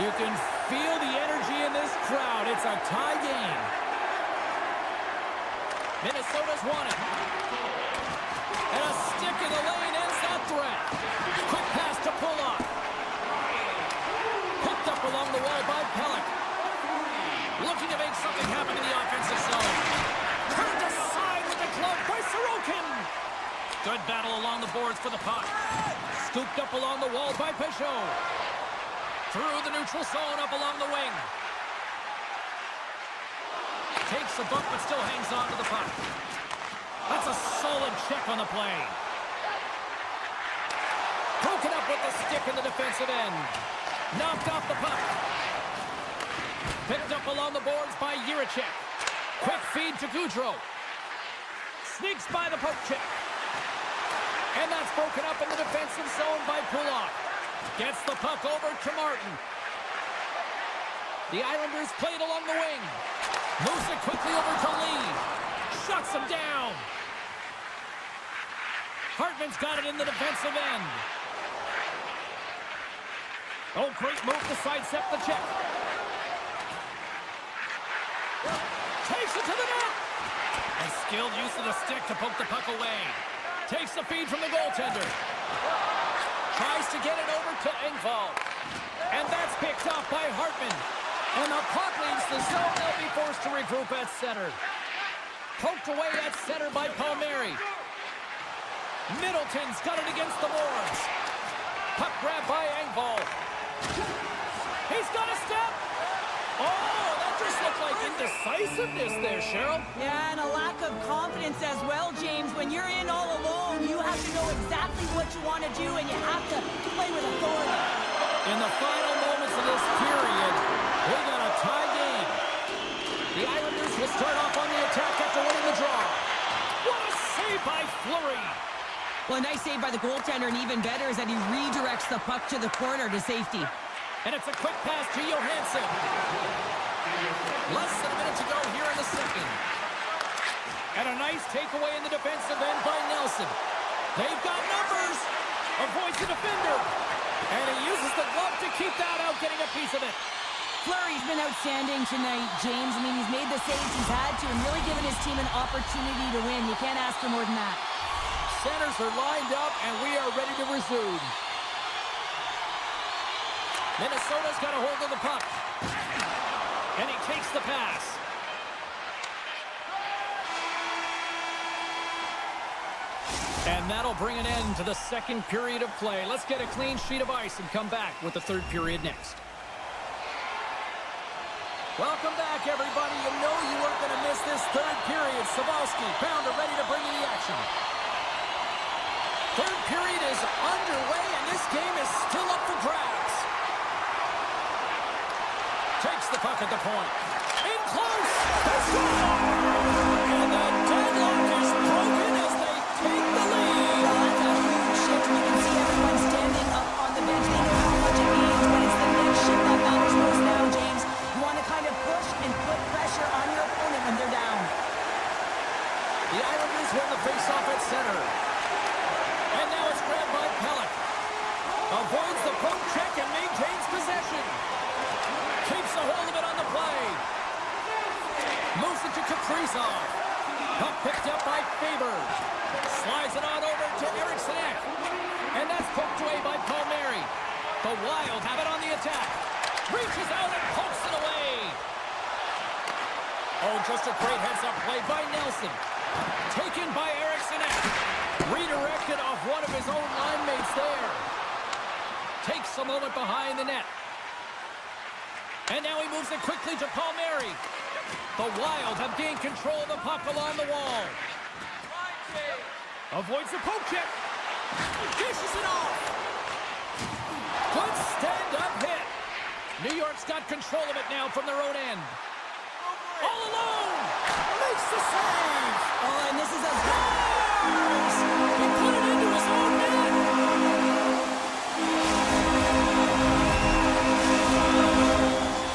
You can feel the energy in this crowd. It's a tie game. Minnesota's won it. And a stick in the lane ends that threat. Quick pass to Pulock. Picked up along the wall by Pellick. Looking to make something happen in the offensive zone. Turned aside with the glove by Sorokin. Good battle along the boards for the puck. Scooped up along the wall by Peugeot. Through the neutral zone up along the wing. Takes the bump but still hangs on to the puck. That's a solid check on the play. Broken up with the stick in the defensive end. Knocked off the puck. Picked up along the boards by Jiricek. Quick feed to Goudreau. Sneaks by the poke check. And that's broken up in the defensive zone by Pulock. Gets the puck over to Martin. The Islanders play it along the wing. Moves it quickly over to Lee. Shuts him down. Hartman's got it in the defensive end. Oh, great move to sidestep the check. Takes it to the net. And skilled use of the stick to poke the puck away. Takes the feed from the goaltender. Tries to get it over to Engvall. And that's picked off by Hartman. And the puck leaves the zone. They'll be forced to regroup at center. Poked away at center by Palmieri. Middleton's got it against the boards. Puck grab by Engvall. He's got a step. Oh, that just looked like indecisiveness there, Cheryl. Yeah, and a lack of confidence as well, James. When you're in all alone, you have to know exactly what you want to do, and you have to play with authority. In the final moments of this period, we got a tie game. The Islanders will start off on the attack after winning the draw. What a save by Fleury. Well, a nice save by the goaltender, and even better is that he redirects the puck to the corner to safety. And it's a quick pass to Johansson. Less than a minute to go here in the second. And a nice takeaway in the defensive end by Nelson. They've got numbers. Avoids the defender. And he uses the glove to keep that out, getting a piece of it. Fleury's been outstanding tonight, James. I mean, he's made the saves he's had to and really given his team an opportunity to win. You can't ask for more than that. Centers are lined up, and we are ready to resume. Minnesota's got a hold of the puck. And he takes the pass. And that'll bring an end to the second period of play. Let's get a clean sheet of ice and come back with the third period next. Welcome back, everybody. You know you weren't going to miss this third period. Savalsky, Pounder ready to bring you the action. Third period is underway, and this game is still up for grabs. Takes the puck at the point. In close. They score! And the deadlock is broken as they take the lead. Well, that's a huge shift. You can see everyone standing up on the bench. They know how much it means, but it's the next shift that matters most now, James. You want to kind of push and put pressure on your opponent when they're down. The Islanders win the faceoff at center. And now it's grabbed by Pellick. Avoids the poke check and maintains possession. Keeps a hold of it on the play. Moves it to Kaprizov. Puck picked up by Faber. Slides it on over to Eriksson. And that's poked away by Palmieri. The Wild have it on the attack. Reaches out and pokes it away. Oh, just a great heads-up play by Nelson. Taken by Eriksson. Redirected off one of his own line mates there. Takes a moment behind the net. And now he moves it quickly to Palmieri. The Wild have gained control of the puck along the wall. Avoids the poke check. Dishes it off. Good stand-up hit. New York's got control of it now from their own end. All alone. Makes the save. Oh, and this is a... He put it into his own net.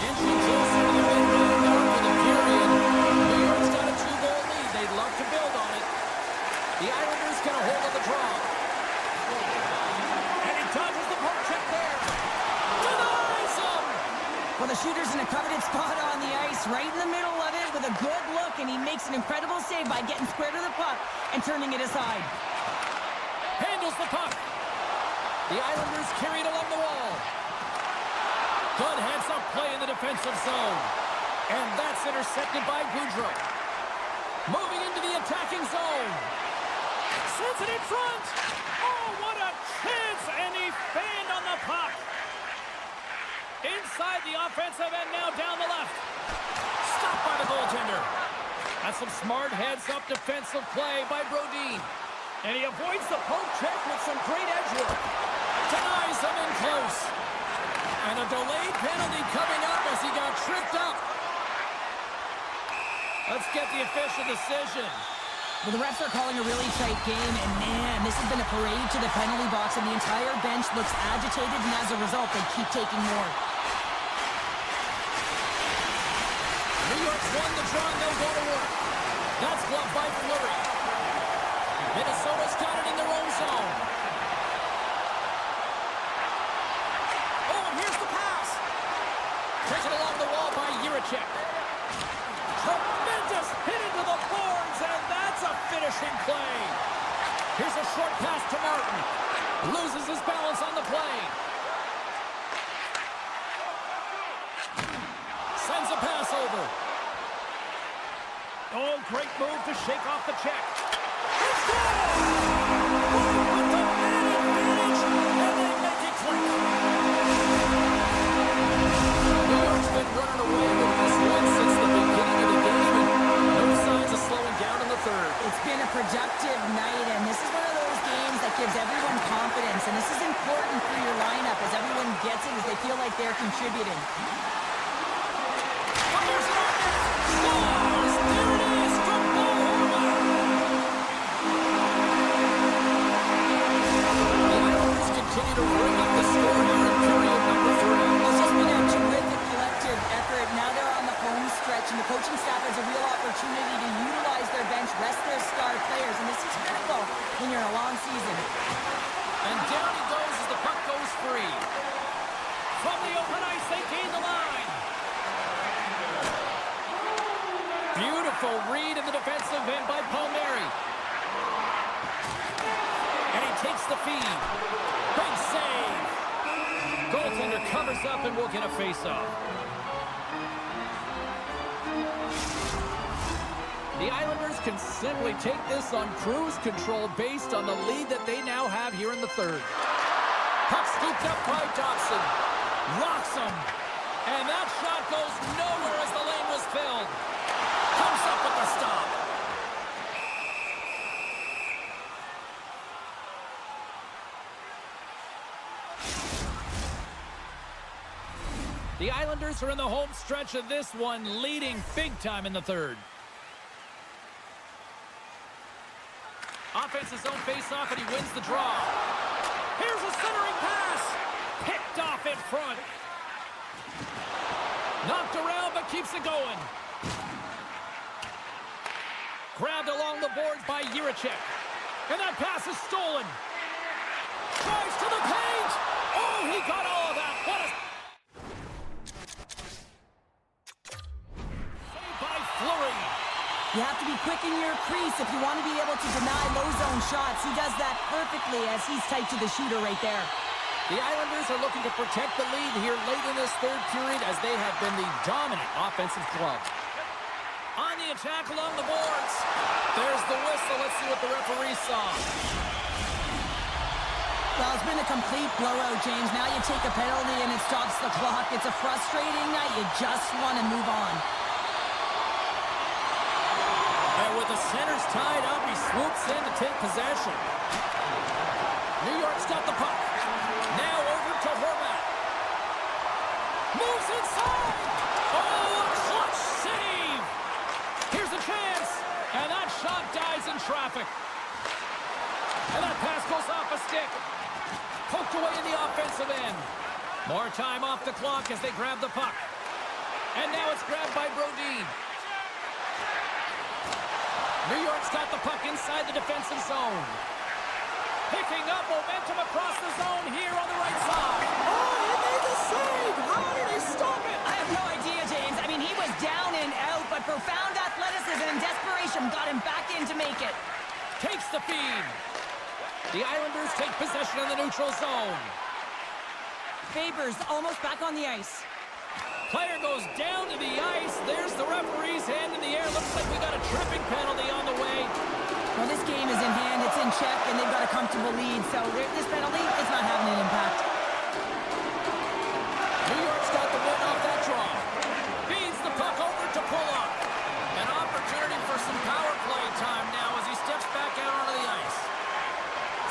Inching closer to the mid-round mark of the period. New York's got a 2-goal lead. They'd love to build on it. The Islanders get a hold of the draw. And he dodges the poke check there. Denies him. Well, the shooter's in a coveted spot on the ice, right in the middle of it with a good look, and he makes an incredible save by getting square to the puck and turning it aside. Handles the puck. The Islanders carry it along the wall. Good heads-up play in the defensive zone. And that's intercepted by Goudreau. Moving into the attacking zone. Sends it in front. Oh, what a chance. And he fanned on the puck. Inside the offensive end now down the left. Stopped by the goaltender. That's some smart heads-up defensive play by Brodin. And he avoids the poke check with some great edge work. Denies him in close. And a delayed penalty coming up as he got tripped up. Let's get the official decision. Well, the refs are calling a really tight game, and man, this has been a parade to the penalty box, and the entire bench looks agitated, and as a result, they keep taking more. New York's won the draw, and they'll go to work. That's blocked by Fleury. Minnesota's got it in their own zone. Oh, and here's the pass. Taken along the wall by EuroCup. Tremendous hit into the boards, and that's a finishing play. Here's a short pass to Martin. Loses his balance on the play. Sends a pass over. Oh, great move to shake off the check. It's good! With the man advantage, and they make it quick. New York's been running away with this one since the beginning of the game, and no signs of slowing down in the third. It's been a productive night, and this is one of those games that gives everyone confidence, and this is important for your lineup as everyone gets it, as they feel like they're contributing. Continue to bring up the score here in period number 3. It's just been a terrific collective effort. Now they're on the home stretch, and the coaching staff has a real opportunity to utilize their bench, rest their star players, and this is critical when you're in a long season. And down he goes as the puck goes free. From the open ice, they gain the line. Beautiful read in the defensive end by Palmieri. And he takes the feed. Big save. Goaltender covers up and will get a face-off. The Islanders can simply take this on cruise control based on the lead that they now have here in the third. Puck scooped up by Dobson. Rocks him. And that shot goes nowhere as the lane was filled. Comes up with the stop. The Islanders are in the home stretch of this one, leading big time in the third. Offense his own face-off, and he wins the draw. Here's a centering pass. Picked off in front. Knocked around, but keeps it going. Grabbed along the boards by EuroCup. And that pass is stolen. Drives to the paint. Oh, he got all of that. What a... Saved by Fleury. You have to be quick in your crease if you want to be able to deny low zone shots. He does that perfectly as he's tight to the shooter right there. The Islanders are looking to protect the lead here late in this third period as they have been the dominant offensive club. On the attack along the boards. There's the whistle. Let's see what the referee saw. Well, it's been a complete blowout, James. Now you take a penalty and it stops the clock. It's a frustrating night. You just want to move on. And with with the centers tied up, he swoops in to take possession. New York's got the puck. Now over to Horvat. Moves inside. Oh, a clutch save. Here's a chance. And that shot dies in traffic. And that pass goes off a stick. Poked away in the offensive end. More time off the clock as they grab the puck. And now it's grabbed by Brodin. New York's got the puck inside the defensive zone. Picking up momentum across the zone here on the right side. Oh, he made the save! How did he stop it? I have no idea, James. I mean, he was down and out, but profound athleticism and desperation got him back in to make it. Takes the feed. The Islanders take possession of the neutral zone. Babers almost back on the ice. Player goes down to the ice. There's the referee's hand in the air. Looks like we got a tripping penalty on the way. Well, this game is in hand. It's in check, and they've got a comfortable lead. So this penalty, it's not having an impact. New York's got the win off that draw. Feeds the puck over to Pulock. An opportunity for some power play time now as he steps back out onto the ice.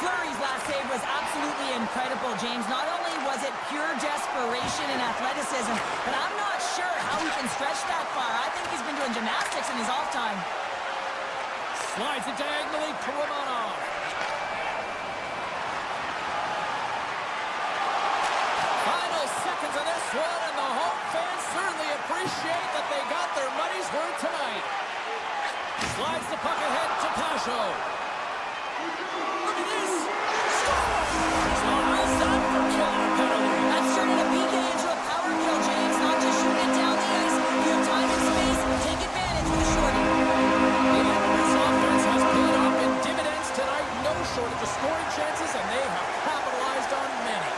Fleury's last save was absolutely incredible, James. Not only was it pure desperation and athleticism, but I'm not sure how he can stretch that far. I think he's been doing gymnastics in his off time. Slides it diagonally to Romanov. Final seconds of this one, and the home fans certainly appreciate that they got their money's worth tonight. Slides the puck ahead to Pasho. Look at this. Slides that for killer penalty. That's turning a PK into a power kill, James. Not just shooting it down the ice. You have time and space. Take advantage with the shorty. The Islanders offense has paid off in dividends tonight. No shortage of scoring chances, and they have capitalized on many.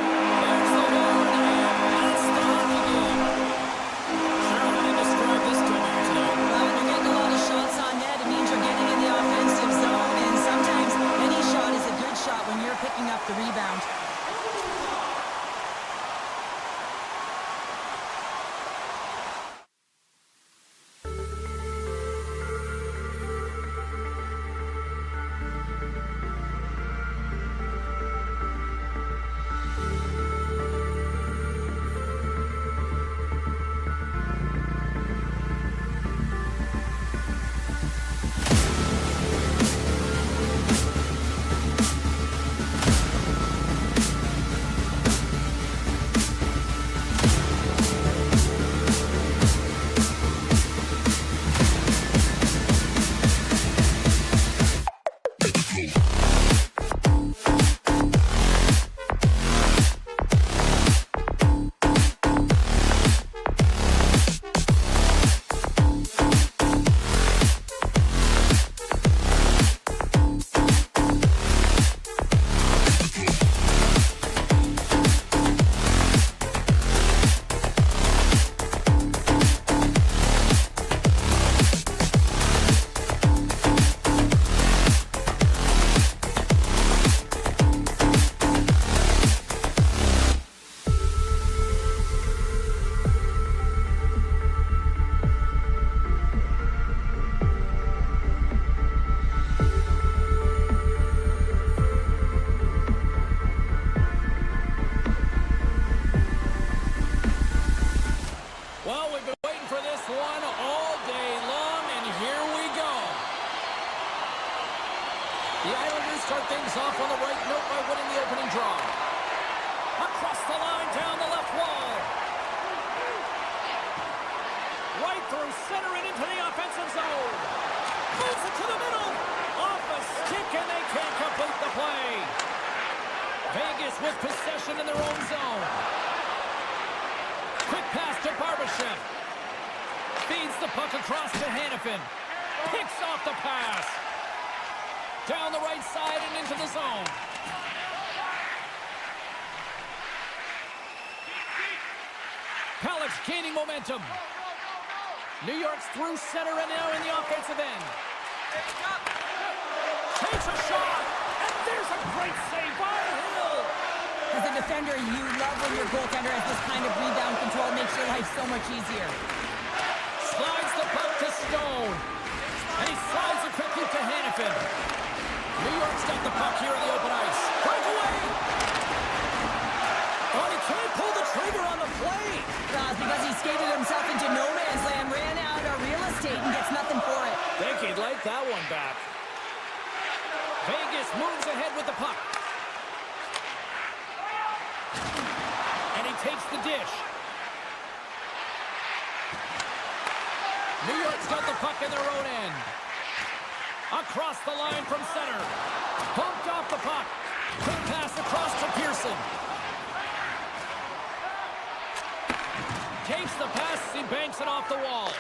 There's the horn, and that's the hockey game. Cheryl, how do you describe this to me tonight? Well, when you're getting a lot of shots on net, it means you're getting in the offensive zone, and sometimes any shot is a good shot when you're picking up the rebound. The Islanders start things off on the right note by winning the opening draw. Across the line, down the left wall. Right through center and into the offensive zone. Moves it to the middle. Off a stick, and they can't complete the play. Vegas with possession in their own zone. Quick pass to Barbashev. Feeds the puck across to Hanifin. Picks off the pass. Down the right side and into the zone. Pellick's gaining momentum. New York's through center and now in the offensive end. Takes a shot, and there's a great save by Hill. As a defender, you love when your goaltender has this kind of rebound control. It makes your life so much easier. Slides the puck to Stone. Slides it quickly to Hannafin. New York's got the puck here in the open ice. Breakaway! Oh, he can't pull the trigger on the play. It's because he skated himself into no man's land, ran out of real estate, and gets nothing for it. Think he'd like that one back. Vegas moves ahead with the puck. And he takes the dish. New York's got the puck in their own end. Across the line from center. Pumped off the puck. Quick pass across to Pearson. Takes the pass as he banks it off the wall.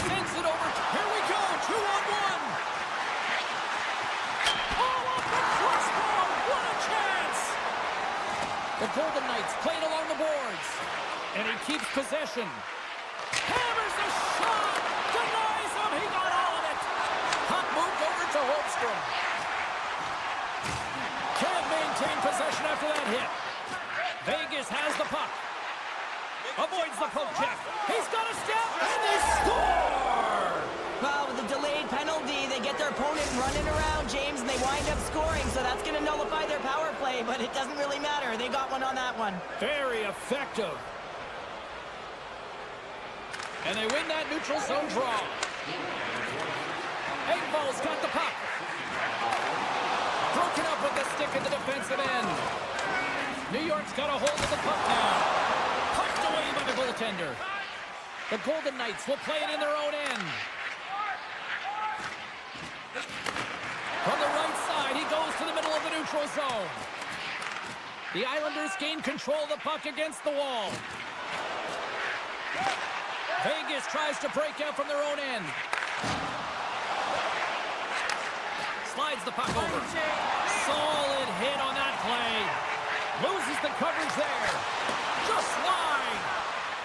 Sends it over. Here we go. 2-on-1. Oh, off the crossbar. What a chance. The Golden Knights played along the boards. And he keeps possession. Hammers a shot. Denies him. He got all of it. Puck moved over to Holmstrom. Can't maintain possession after that hit. Vegas has the puck. Avoids the poke check. He's got a step, and they score! Well, with a delayed penalty, they get their opponent running around, James, and they wind up scoring, so that's going to nullify their power play, but it doesn't really matter. They got one on that one. Very effective. And they win that neutral zone draw. Engvall's got the puck. Broken up with the stick in the defensive end. New York's got a hold of the puck now. Pucked away by the goaltender. The Golden Knights will play it in their own end. From the right side, he goes to the middle of the neutral zone. The Islanders gain control of the puck against the wall. Vegas tries to break out from their own end. Slides the puck over. Solid hit on that play. Loses the coverage there. Just wide.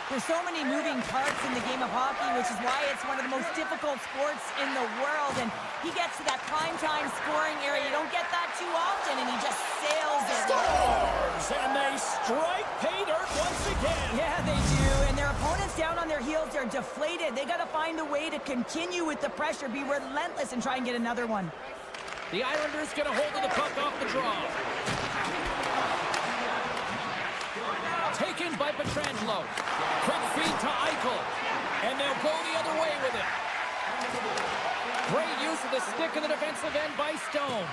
There's so many moving parts in the game of hockey, which is why it's one of the most difficult sports in the world. And he gets to that primetime scoring area. You don't get that too often, and he just sails it. Scores! And they strike pay dirt once again. Yeah, they do. And their opponents down on their heels, they're deflated. They got to find a way to continue with the pressure, be relentless, and try and get another one. The Islanders get a hold of the puck off the draw. Taken by Pietrangelo. Quick feed to Eichel. And they'll go the other way with it. Great use of the stick in the defensive end by Stone.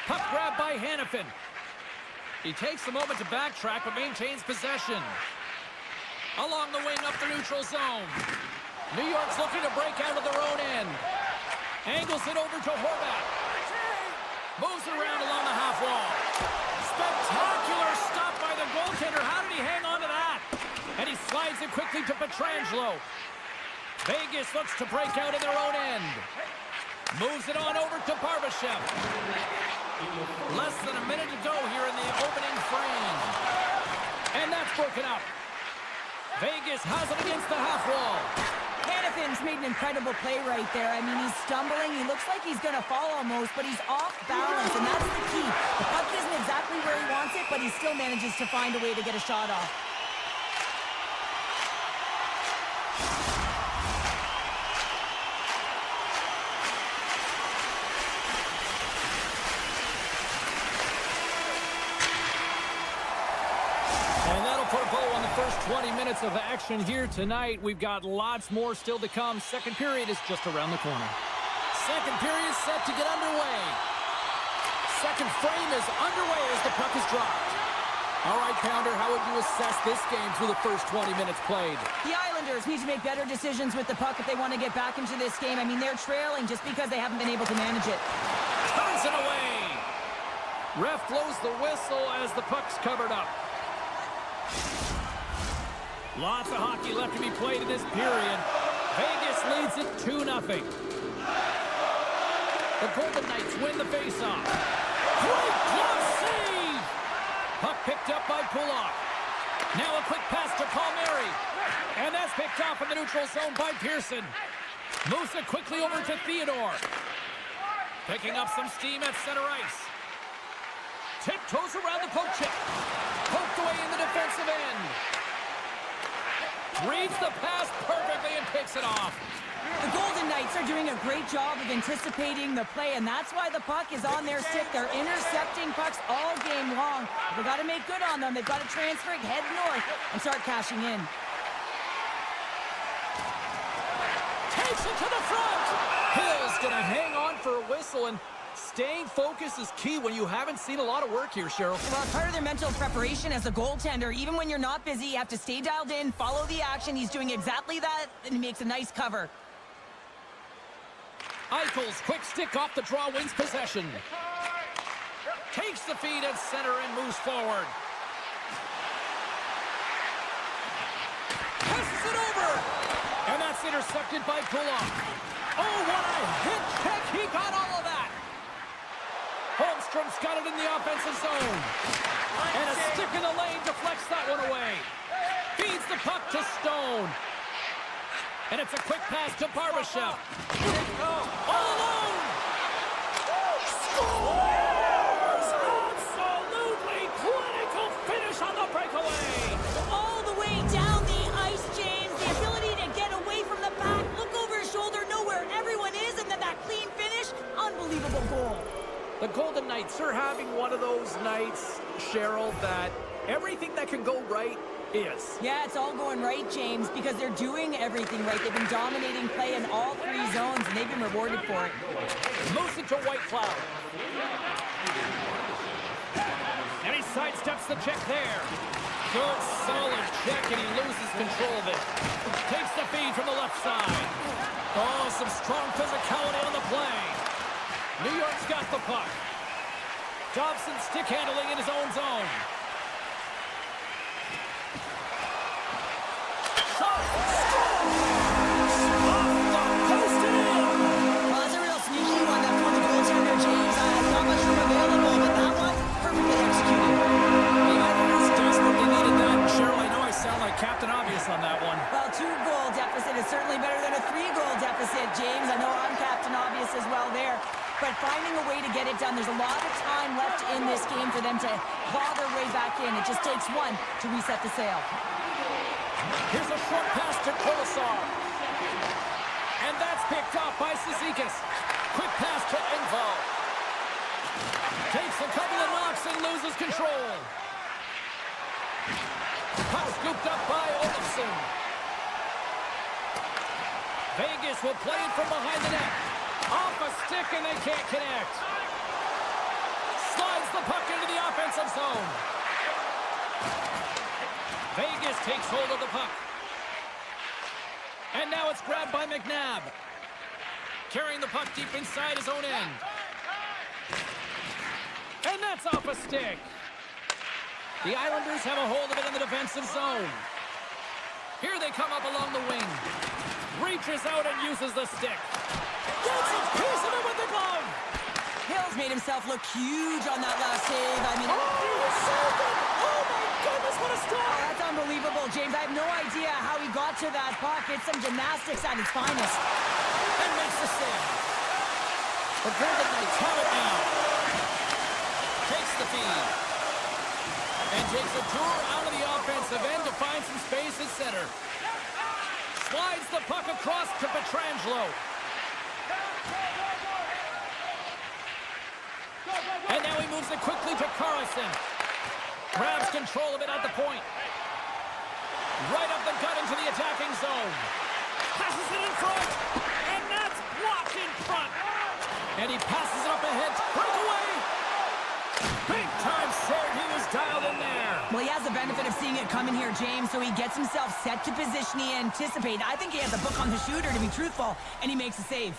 Puck grab by Hannafin. He takes a moment to backtrack but maintains possession. Along the wing up the neutral zone. New York's looking to break out of their own end. Angles it over to Horvat. Moves it around along the half wall. Spectacular stop by the goaltender. How did he hang on to that? And he slides it quickly to Pietrangelo. Vegas looks to break out in their own end. Moves it on over to Barbashev. Less than a minute to go here in the opening frame. And that's broken up. Vegas has it against the half wall. Hannafin's made an incredible play right there. I mean, he's stumbling. He looks like he's going to fall almost, but he's off balance, and that's the key. The puck isn't exactly where he wants it, but he still manages to find a way to get a shot off. And that'll put a bow on the first 20 minutes of action here tonight. We've got lots more still to come. Second period is just around the corner. Second period set to get underway. Second frame is underway as the puck is dropped. All right, Pounder, how would you assess this game through the first 20 minutes played? The Islanders need to make better decisions with the puck if they want to get back into this game. I mean, they're trailing just because they haven't been able to manage it. Turns it away. Ref blows the whistle as the puck's covered up. Lots of hockey left to be played in this period. Vegas leads it 2-0. The Golden Knights win the faceoff. Great glove save! Puck picked up by Pullock. Now a quick pass to Palmieri. And that's picked off in the neutral zone by Pearson. Moves it quickly over to Theodore. Picking up some steam at center ice. Tiptoes around the poke check. Poked away in the defensive end. Reads the pass perfectly and picks it off. The Golden Knights are doing a great job of anticipating the play, and that's why the puck is on their stick. They're intercepting pucks all game long. They've got to make good on them. They've got to transfer it, head north, and start cashing in. Takes it to the front. Hill's going to hang on for a whistle, and staying focused is key when you haven't seen a lot of work here, Cheryl. Well, it's part of their mental preparation as a goaltender. Even when you're not busy, you have to stay dialed in, follow the action. He's doing exactly that, and he makes a nice cover. Eichel's quick stick off the draw wins possession. Takes the feed at center and moves forward. Passes it over. And that's intercepted by Kulak. Oh, what a hit check. He got all of that. Holmstrom's got it in the offensive zone. And a stick in the lane deflects that one away. Feeds the puck to Stone. And it's a quick pass to Barbashev. All alone! Scores! Absolutely clinical finish on the breakaway! All the way down the ice, James. The ability to get away from the pack, look over his shoulder, know where everyone is, and then that clean finish. Unbelievable goal. The Golden Knights are having one of those nights, Cheryl, that everything that can go right is. Yeah, it's all going right, James, because they're doing everything right. They've been dominating play in all three zones, and they've been rewarded for it. Moves it to White Cloud. And he sidesteps the check there. Good, solid check, and he loses control of it. Takes the feed from the left side. Oh, some strong physicality on the play. New York's got the puck. Dobson stick handling in his own zone. Captain Obvious on that one. Well, 2-goal deficit is certainly better than a 3-goal deficit, James. I know I'm Captain Obvious as well there. But finding a way to get it done, there's a lot of time left in this game for them to claw their way back in. It just takes one to reset the sail. Here's a short pass to Kolasar. And that's picked up by Cizikas. Quick pass to Engvall. Takes a couple of knocks and loses control. Puck scooped up by Olofsson. Vegas will play it from behind the net. Off a stick and they can't connect. Slides the puck into the offensive zone. Vegas takes hold of the puck. And now it's grabbed by McNabb. Carrying the puck deep inside his own end. And that's off a stick. The Islanders have a hold of it in the defensive zone. Here they come up along the wing. Reaches out and uses the stick. Gets a piece of it with the glove. Hill's made himself look huge on that last save. I mean, Oh, he saved it! Oh my goodness, what a stop! that's unbelievable, James. I have no idea how he got to that puck. It's some gymnastics at its finest. And makes the save. The Golden Knights have it now. Takes the feed. And takes a tour out of the offensive end to find some space at center. Slides the puck across to Pietrangelo. And now he moves it quickly to Karlsson. Grabs control of it at the point. Right up the gut into the attacking zone. Passes it in front. And that's blocked in front. And he passes it up ahead. Breakaway. Big time save. He was dialed in there. Well, he has the benefit of seeing it coming here, James, so he gets himself set to position he anticipated. I think he has a book on the shooter, to be truthful, and he makes a save.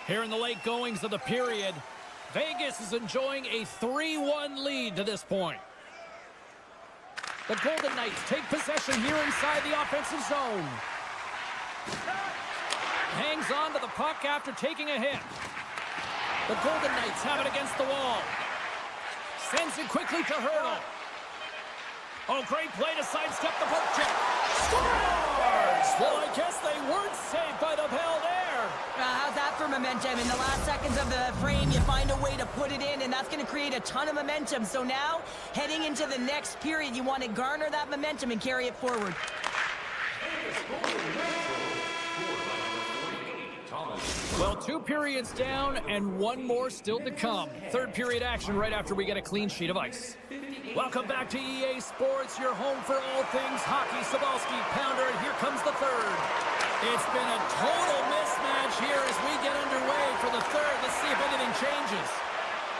Here in the late goings of the period, Vegas is enjoying a 3-1 lead to this point. The Golden Knights take possession here inside the offensive zone. Hangs on to the puck after taking a hit. The Golden Knights have it against the wall. Sends it quickly to Hurdle. Oh, great play to sidestep the poke check. Scores! Well, I guess they weren't saved by the bell there. How's that for momentum? In the last seconds of the frame, you find a way to put it in, and that's going to create a ton of momentum. So now, heading into the next period, you want to garner that momentum and carry it forward. Well, 2 periods down and 1 more still to come. Third period action right after we get a clean sheet of ice. Welcome back to EA Sports, your home for all things hockey. Sobalski, Pounder, and here comes the third. It's been a total mismatch here as we get underway for the third. Let's see if anything changes.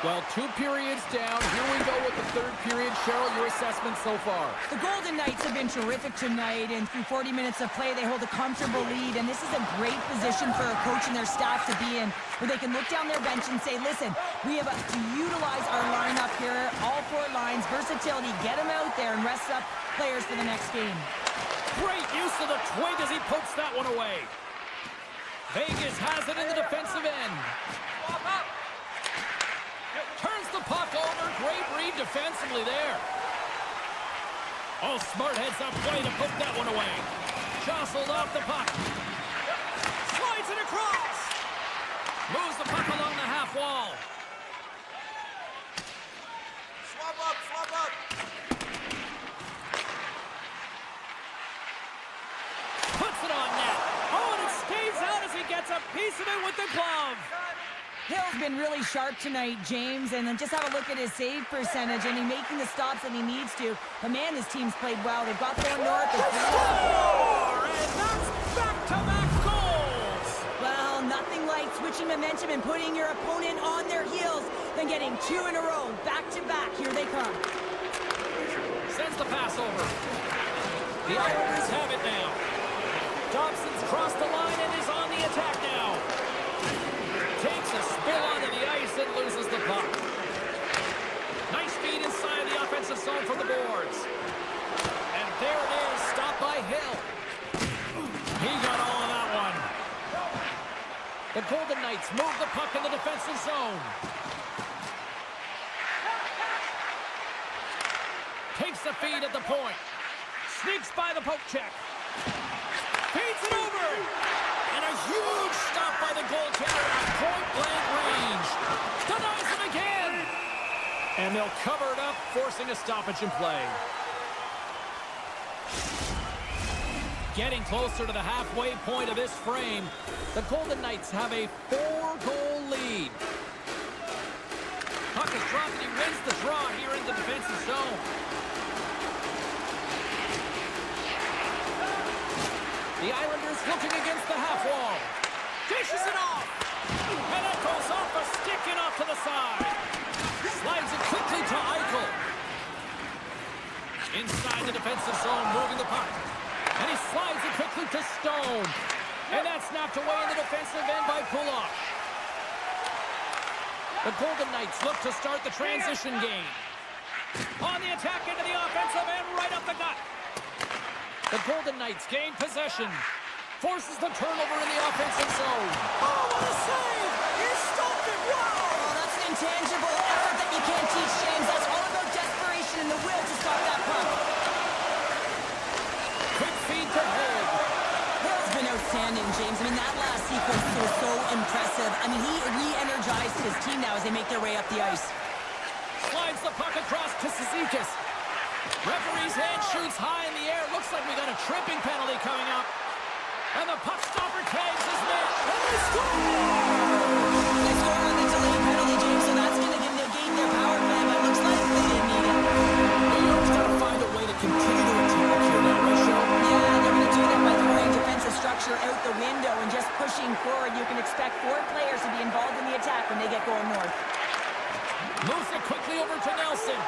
Well, 2 periods down. Here we go with the third period. Cheryl, your assessment so far. The Golden Knights have been terrific tonight, and through 40 minutes of play, they hold a comfortable lead, and this is a great position for a coach and their staff to be in, where they can look down their bench and say, listen, we have to utilize our lineup here, all 4 lines, versatility, get them out there and rest up players for the next game. Great use of the twig as he pokes that one away. Vegas has it in the defensive end. Turns the puck over. Great read defensively there. Oh, smart heads-up play to poke that one away. Jostled off the puck. Slides it across. Moves the puck along the half wall. Swap up, swap up. Puts it on net. Oh, and it stays out as he gets a piece of it with the glove. Hill's been really sharp tonight, James, and then just have a look at his save percentage, and he's making the stops that he needs to. But man, his team's played well. They've got going north. Score! And that's back-to-back goals. Well, nothing like switching momentum and putting your opponent on their heels than getting 2 in a row, back-to-back. Here they come. Sends the pass over. The Islanders have it now. Dobson's crossed the line and is on the attack now. Takes a spill onto the ice and loses the puck. Nice feed inside the offensive zone from the boards. And there it is, stopped by Hill. He got all of that one. The Golden Knights move the puck in the defensive zone. Takes the feed at the point. Sneaks by the poke check. Feeds it over. And a huge stop by the goaltender at point-blank range. Denies him again. And they'll cover it up, forcing a stoppage in play. Getting closer to the halfway point of this frame, the Golden Knights have a 4-goal lead. Puck is dropped and he wins the draw here in the defensive zone. The Islanders looking against the half wall. Dishes it off. And that goes off a stick and off to the side. Slides it quickly to Eichel. Inside the defensive zone, moving the puck. And he slides it quickly to Stone. And that's snapped away in the defensive end by Kulak. The Golden Knights look to start the transition game. On the attack into the offensive end, right up the gut. The Golden Knights gain possession. Forces the turnover in the offensive zone. Oh, what a save! He stopped it! Wow! Oh, that's an intangible effort that you can't teach, James. That's all about desperation and the will to stop that puck. Quick feed to Hill. Hill's been outstanding, James. I mean, that last sequence was so impressive. I mean, he re-energized his team now as they make their way up the ice. Slides the puck across to Cizikas. Referee's hand shoots high in the air. Looks like we got a tripping penalty coming up. And the puck stopper tags his man. And they score! They score on the delayed penalty, James, so that's going to negate their power play, but it looks like they didn't need it. New York's got to find a way to continue to attack here now, right, Sean? Yeah, they're going to do that by throwing defensive structure out the window and just pushing forward. You can expect 4 players to be involved in the attack when they get going north. Moves it quickly over to Nelson.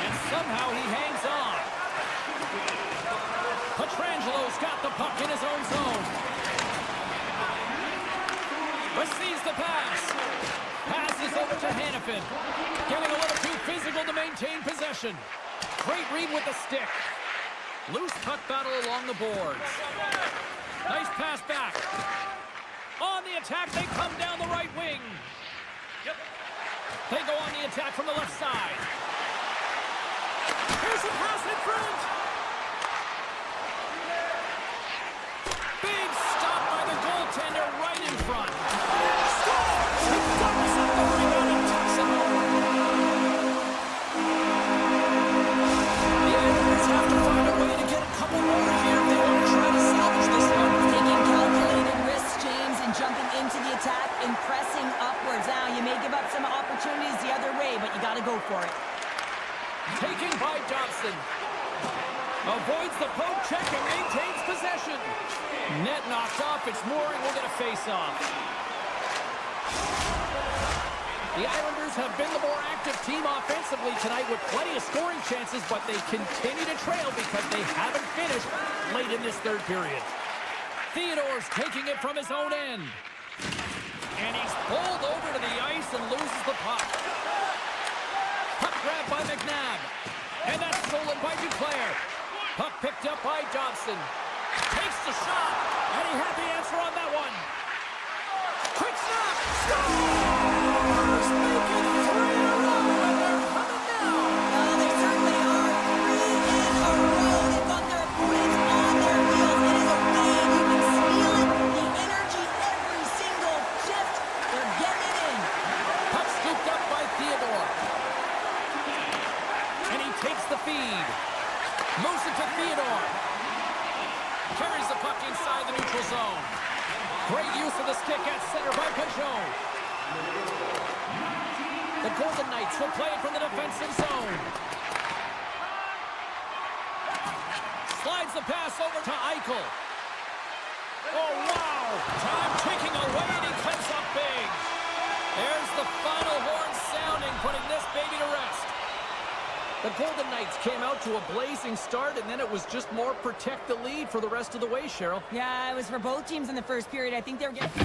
And somehow he hangs on. Petrangelo's got the puck in his own zone. Receives the pass. Passes over to Hannafin. Getting a little too physical to maintain possession. Great read with the stick. Loose puck battle along the boards. Nice pass back. On the attack, they come down the right wing. They go on the attack from the left side. Here's a pass in front. Big stop by the goaltender right in front. Scores! He dumps up the rebound and tucks it home. The Islanders have to find a way to avoids the poke check and maintains possession. Net knocked off. It's Mooring will get a face-off. The Islanders have been the more active team offensively tonight with plenty of scoring chances, but they continue to trail because they haven't finished late in this third period. Theodore's taking it from his own end. And he's pulled over to the ice and loses the puck. Puck grabbed by McNabb. And that's stolen by Duclair. Puck picked up by Dobson. Takes the shot. And he had the answer on that one. Quick stop. Scores! Make it 3 in a row. And they're coming now. Well, they certainly are. 3 in a row. They've got their opponents on their heels. It is a win. You can feel it. The energy every single shift. They're getting it in. Puck scooped up by Theodore. And he takes the feed. Moves it to Theodore. Carries the puck inside the neutral zone. Great use of the stick at center by Pajot. The Golden Knights will play it from the defensive zone. Slides the pass over to Eichel. Oh, wow! Time ticking away, and he comes up big. There's the final horn sounding, putting this baby to rest. The Golden Knights came out to a blazing start, and then it was just more protect the lead for the rest of the way, Cheryl. Yeah, it was for both teams in the first period. I think they were getting...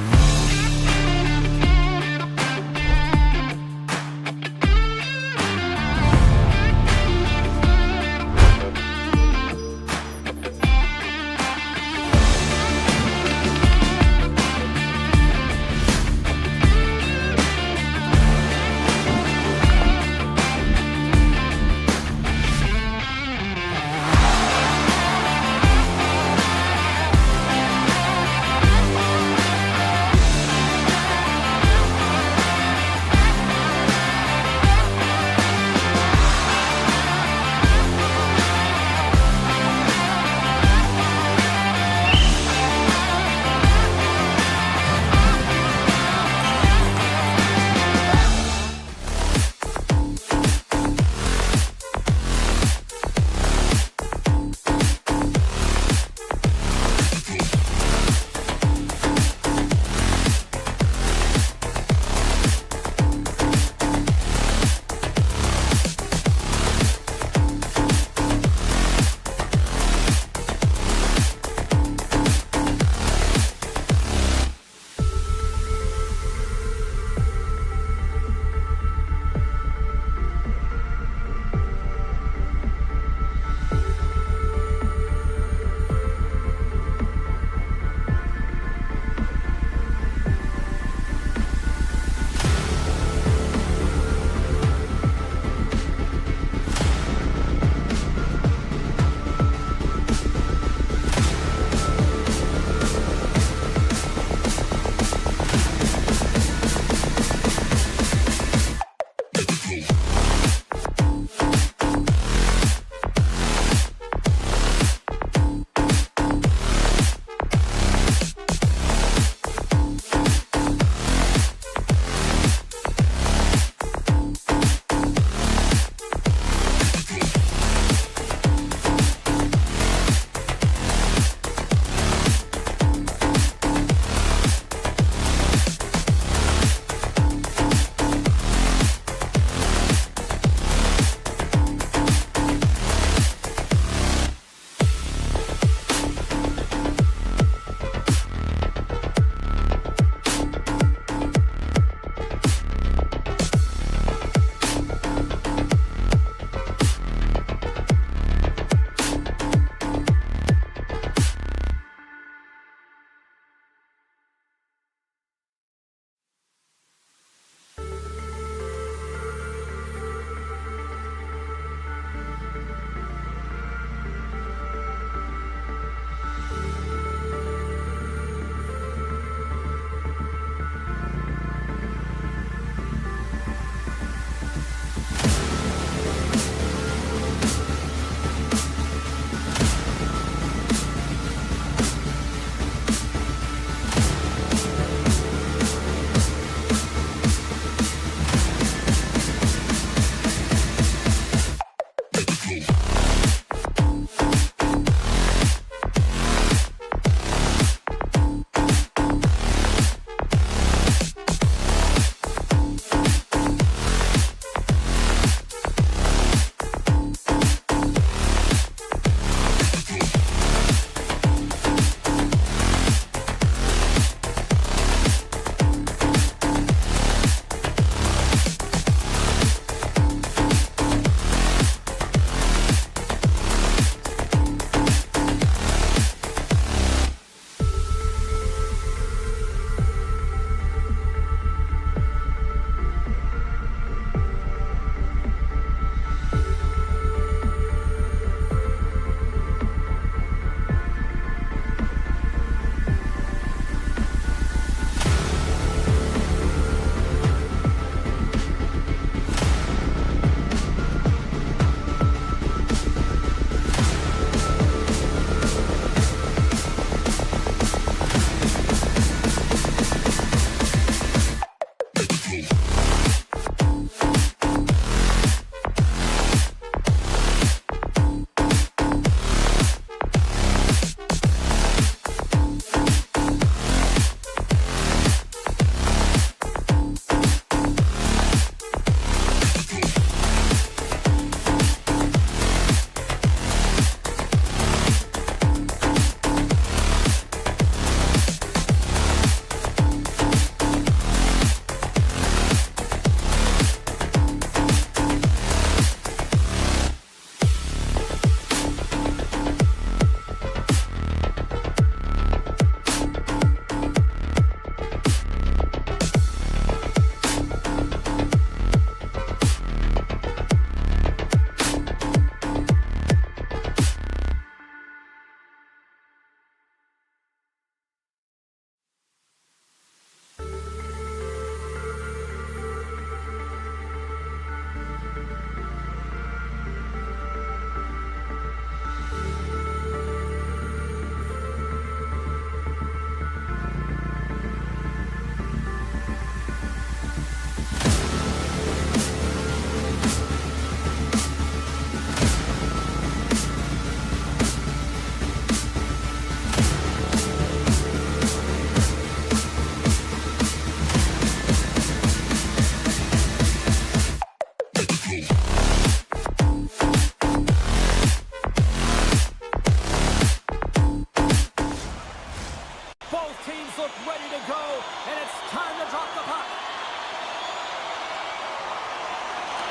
look ready to go, and it's time to drop the puck.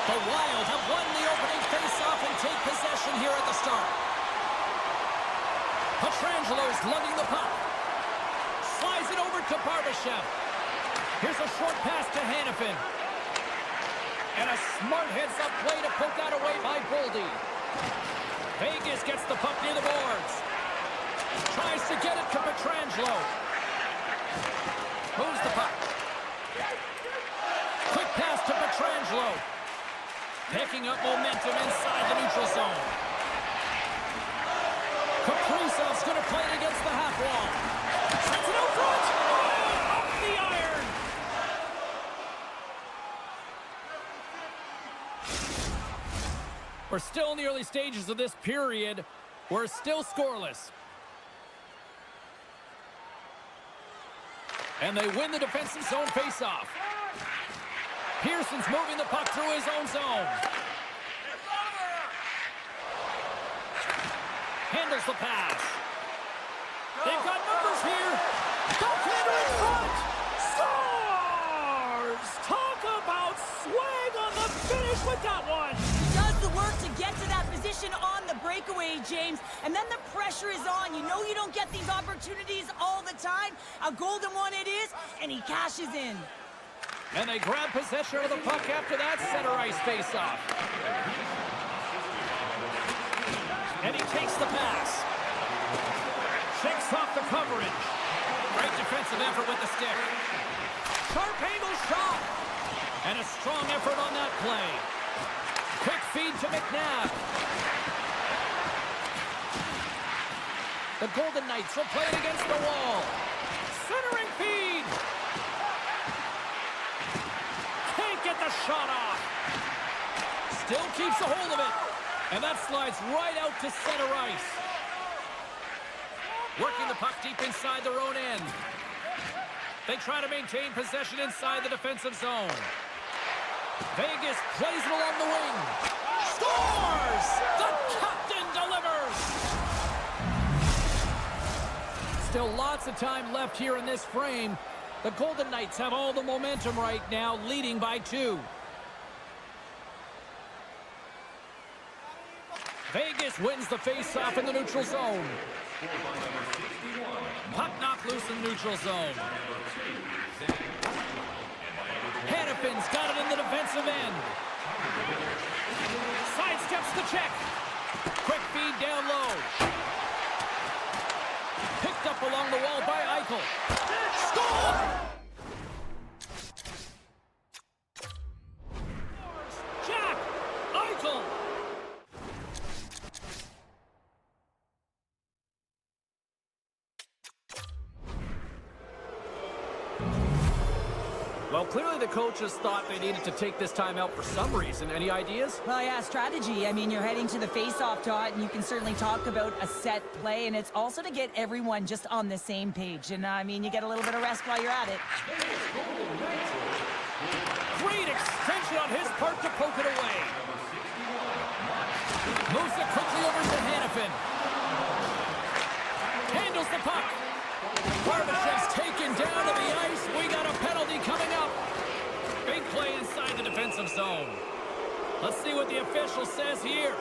The Wild have won the opening faceoff and take possession here at the start. Petrangelo's lugging the puck. Slides it over to Barbashev. Here's a short pass to Hanifin. And a smart heads-up play to poke that away by Boldy. Vegas gets the puck near the boards. Tries to get it to Petrangelo. Moves the puck. Quick pass to Petrangelo. Picking up momentum inside the neutral zone. Kaprizov's going to play it against the half wall. Sets it out front. Oh, off the iron. We're still in the early stages of this period. We're still scoreless. And they win the defensive zone faceoff. Pearson's moving the puck through his own zone. Handles the pass. They've got numbers here. Goaltender in front. Scores! Talk about swag on the finish with that one. Does the work to get to that position on the breakaway, James. And then the pressure is on. You know you don't get these opportunities all the time. A golden one it is, and he cashes in. And they grab possession of the puck after that center ice face-off. And he takes the pass. Shakes off the coverage. Great defensive effort with the stick. Sharp angle shot. And a strong effort on that play. Quick feed to McNabb. The Golden Knights will play it against the wall. Centering feed. Can't get the shot off. Still keeps a hold of it. And that slides right out to center ice. Working the puck deep inside their own end. They try to maintain possession inside the defensive zone. Vegas plays it along the wing. Scores! The captain delivers! Still lots of time left here in this frame. The Golden Knights have all the momentum right now, leading by 2. Vegas wins the face-off in the neutral zone. Puck knocked loose in the neutral zone. Hanifin's got it in the defensive end. Sidesteps the check. Quick feed down low. Picked up along the wall by Eichel. Score! Jack Eichel. Well, clearly the coaches thought they needed to take this time out for some reason. Any ideas? Well, yeah, strategy. I mean, you're heading to the face-off, Todd, and you can certainly talk about a set play, and it's also to get everyone just on the same page. And, I mean, you get a little bit of rest while you're at it. Great extension on his part to poke it away. Moves it quickly over to Hanifin. Handles the puck. Barbashev's taken down to the ice. We got a penalty coming up. Big play inside the defensive zone. Let's see what the official says here.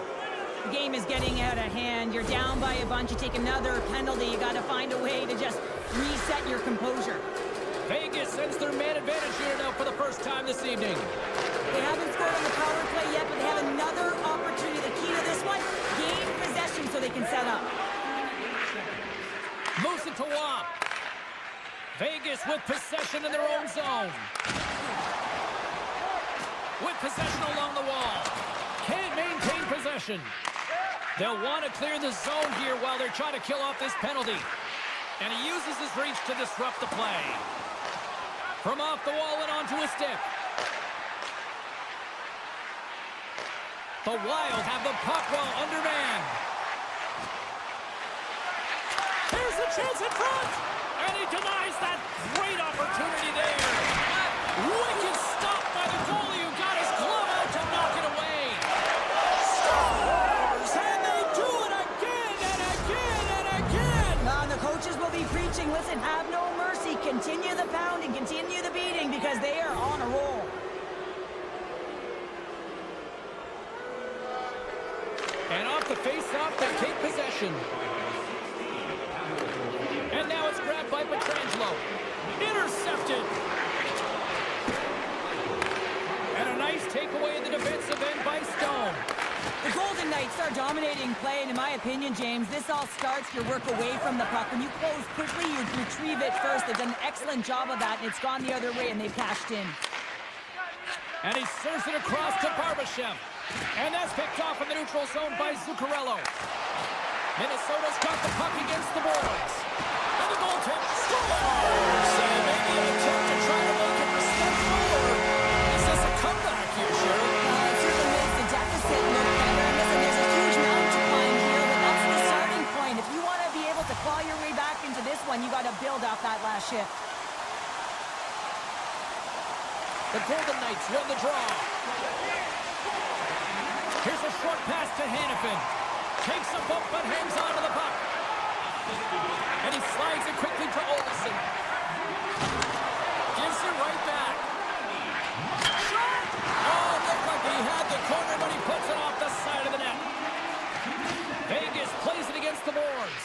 The game is getting out of hand. You're down by a bunch. You take another penalty. You got to find a way to just reset your composure. Vegas sends their man advantage unit out for the first time this evening. They haven't scored on the power play yet, but they have another opportunity. The key to this one, gain possession so they can set up. Moves it to Wap. Vegas with possession in their own zone. With possession along the wall. Can't maintain possession. They'll want to clear the zone here while they're trying to kill off this penalty. And he uses his reach to disrupt the play. From off the wall and onto a stick. The Wild have the puck while undermanned. Here's a chance in front! And he denies that great opportunity there. Wicked stop by the goalie who got his glove out to knock it away. Scores! And they do it again and again and again! The coaches will be preaching, listen, have no mercy. continue the pounding, continue the beating, because they are on a roll. And off the face-off, they take possession. And now it's grabbed by Pietrangelo. Intercepted. And a nice takeaway in the defensive end by Stone. The Golden Knights are dominating play, and in my opinion, James, this all starts your work away from the puck. When you close quickly, you retrieve it first. They've done an excellent job of that, and it's gone the other way, and they've cashed in. And he serves it across to Barbashev. And that's picked off in the neutral zone by Zuccarello. Minnesota's got the puck against the boards. And the goaltender scores! And maybe an attempt to try to make it respectful, or is this a comeback here, Sherry? It certainly makes the deficit look better. And listen, there's a huge mountain to climb here, but that's the starting point. If you want to be able to claw your way back into this one, you got to build off that last shift. The Golden Knights win the draw. Here's a short pass to Hanifin. Takes a bump but hangs on to the puck. And he slides it quickly to Olsen. Gives it right back. Shot! Oh, looked like he had the corner, but he puts it off the side of the net. Vegas plays it against the boards.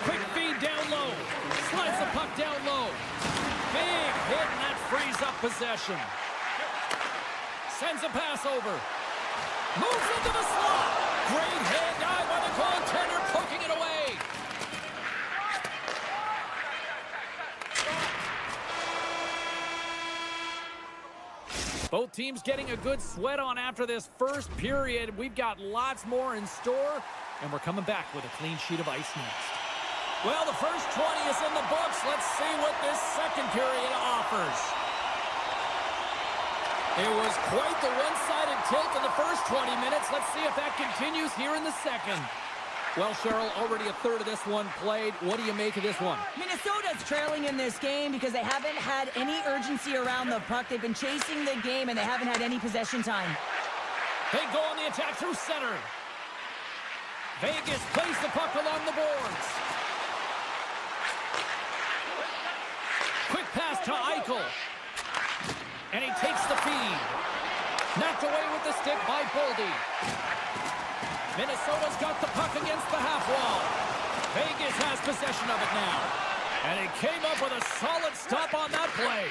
Quick feed down low. Slides the puck down low. Big hit, and that frees up possession. Sends a pass over. Moves into the slot. Great head dive by the goaltender, poking it away. Both teams getting a good sweat on after this first period. We've got lots more in store, and we're coming back with a clean sheet of ice next. Well, the first 20 is in the books. Let's see what this second period offers. It was quite the one-sided tilt in the first 20 minutes. Let's see if that continues here in the second. Well, Cheryl, already a third of this one played. What do you make of this one? Minnesota's trailing in this game because they haven't had any urgency around the puck. They've been chasing the game, and they haven't had any possession time. They go on the attack through center. Vegas plays the puck along the boards. Quick pass to Eichel. And he takes the feed. Knocked away with the stick by Boldy. Minnesota's got the puck against the half wall. Vegas has possession of it now. And he came up with a solid stop on that play.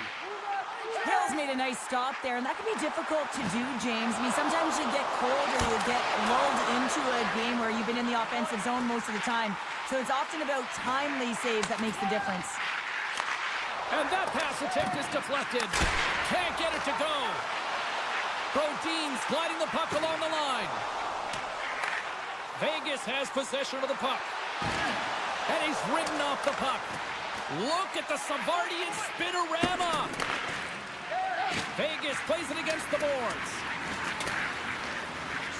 Hill's made a nice stop there, and that can be difficult to do, James. I mean, sometimes you get cold or you get lulled into a game where you've been in the offensive zone most of the time. So it's often about timely saves that makes the difference. And that pass attempt is deflected. Can't get it to go. Brodin's gliding the puck along the line. Vegas has possession of the puck. And he's ridden off the puck. Look at the Savardian spinorama. Vegas plays it against the boards.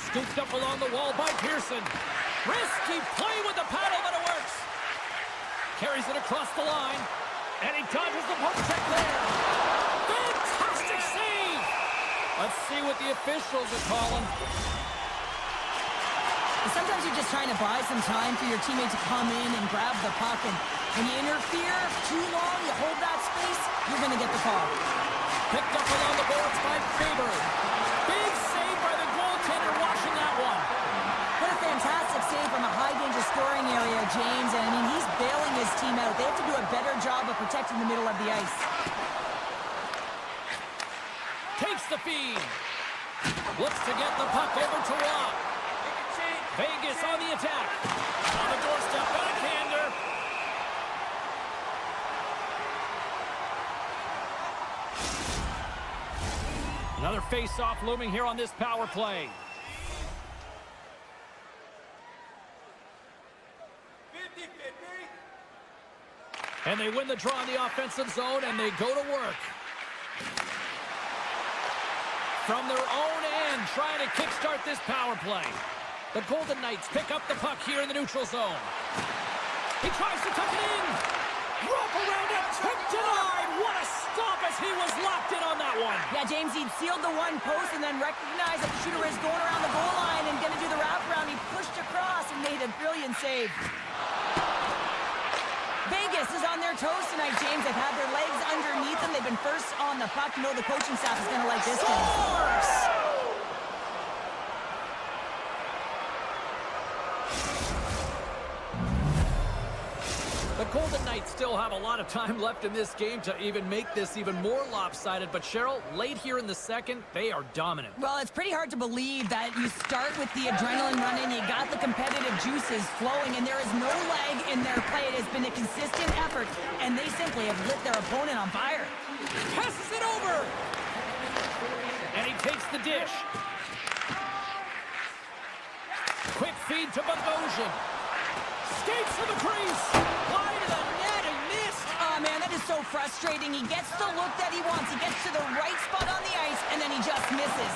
Scooped up along the wall by Pearson. Risky play with the paddle, but it works. Carries it across the line. And he dodges the poke check there. Fantastic save. Let's see what the officials are calling. Sometimes you're just trying to buy some time for your teammate to come in and grab the puck. And when you interfere too long, you hold that space, you're going to get the call. Picked up along the boards by Faber. Big save by the goaltender watching that one. What a fantastic save from a high-danger scoring area, James. And, I mean, he's bailing his team out. They have to do a better job of protecting the middle of the ice. Takes the feed. Looks to get the puck over to Rob. Vegas on the attack. On the doorstep, backhander. Another face-off looming here on this power play. 50-50. And they win the draw in the offensive zone, and they go to work. From their own end, trying to kickstart this power play. The Golden Knights pick up the puck here in the neutral zone. He tries to tuck it in. Rope around it, tip denied. What a stop as he was locked in on that one. Yeah, James, he'd sealed the one post and then recognized that the shooter is going around the goal line and going to do the wraparound. He pushed across and made a brilliant save. Vegas Vegas is on their toes tonight, James. They've had their legs underneath them. They've been first on the puck. You know the coaching staff is going to like this one. The Golden Knights still have a lot of time left in this game to even make this even more lopsided. But, Cheryl, late here in the second, they are dominant. Well, it's pretty hard to believe that you start with the adrenaline running, you got the competitive juices flowing, and there is no lag in their play. It has been a consistent effort, and they simply have lit their opponent on fire. Passes it over! And he takes the dish. Quick feed to Bogosian. Skates to the crease. Wide of the net and missed. Oh, man, that is so frustrating. He gets the look that he wants. He gets to the right spot on the ice, and then he just misses.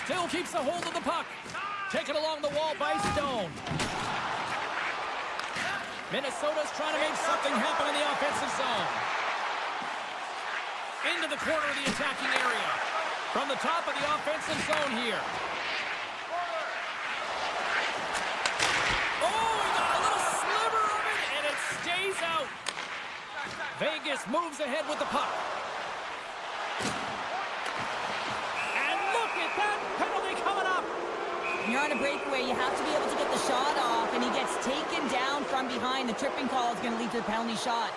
Still keeps a hold of the puck. Taken along the wall by Stone. Minnesota's trying to make something happen in the offensive zone. Into the corner of the attacking area. From the top of the offensive zone here. Stays out. Vegas moves ahead with the puck. And look at that penalty coming up. When you're on a breakaway, you have to be able to get the shot off, and he gets taken down from behind. The tripping call is going to lead to the penalty shot.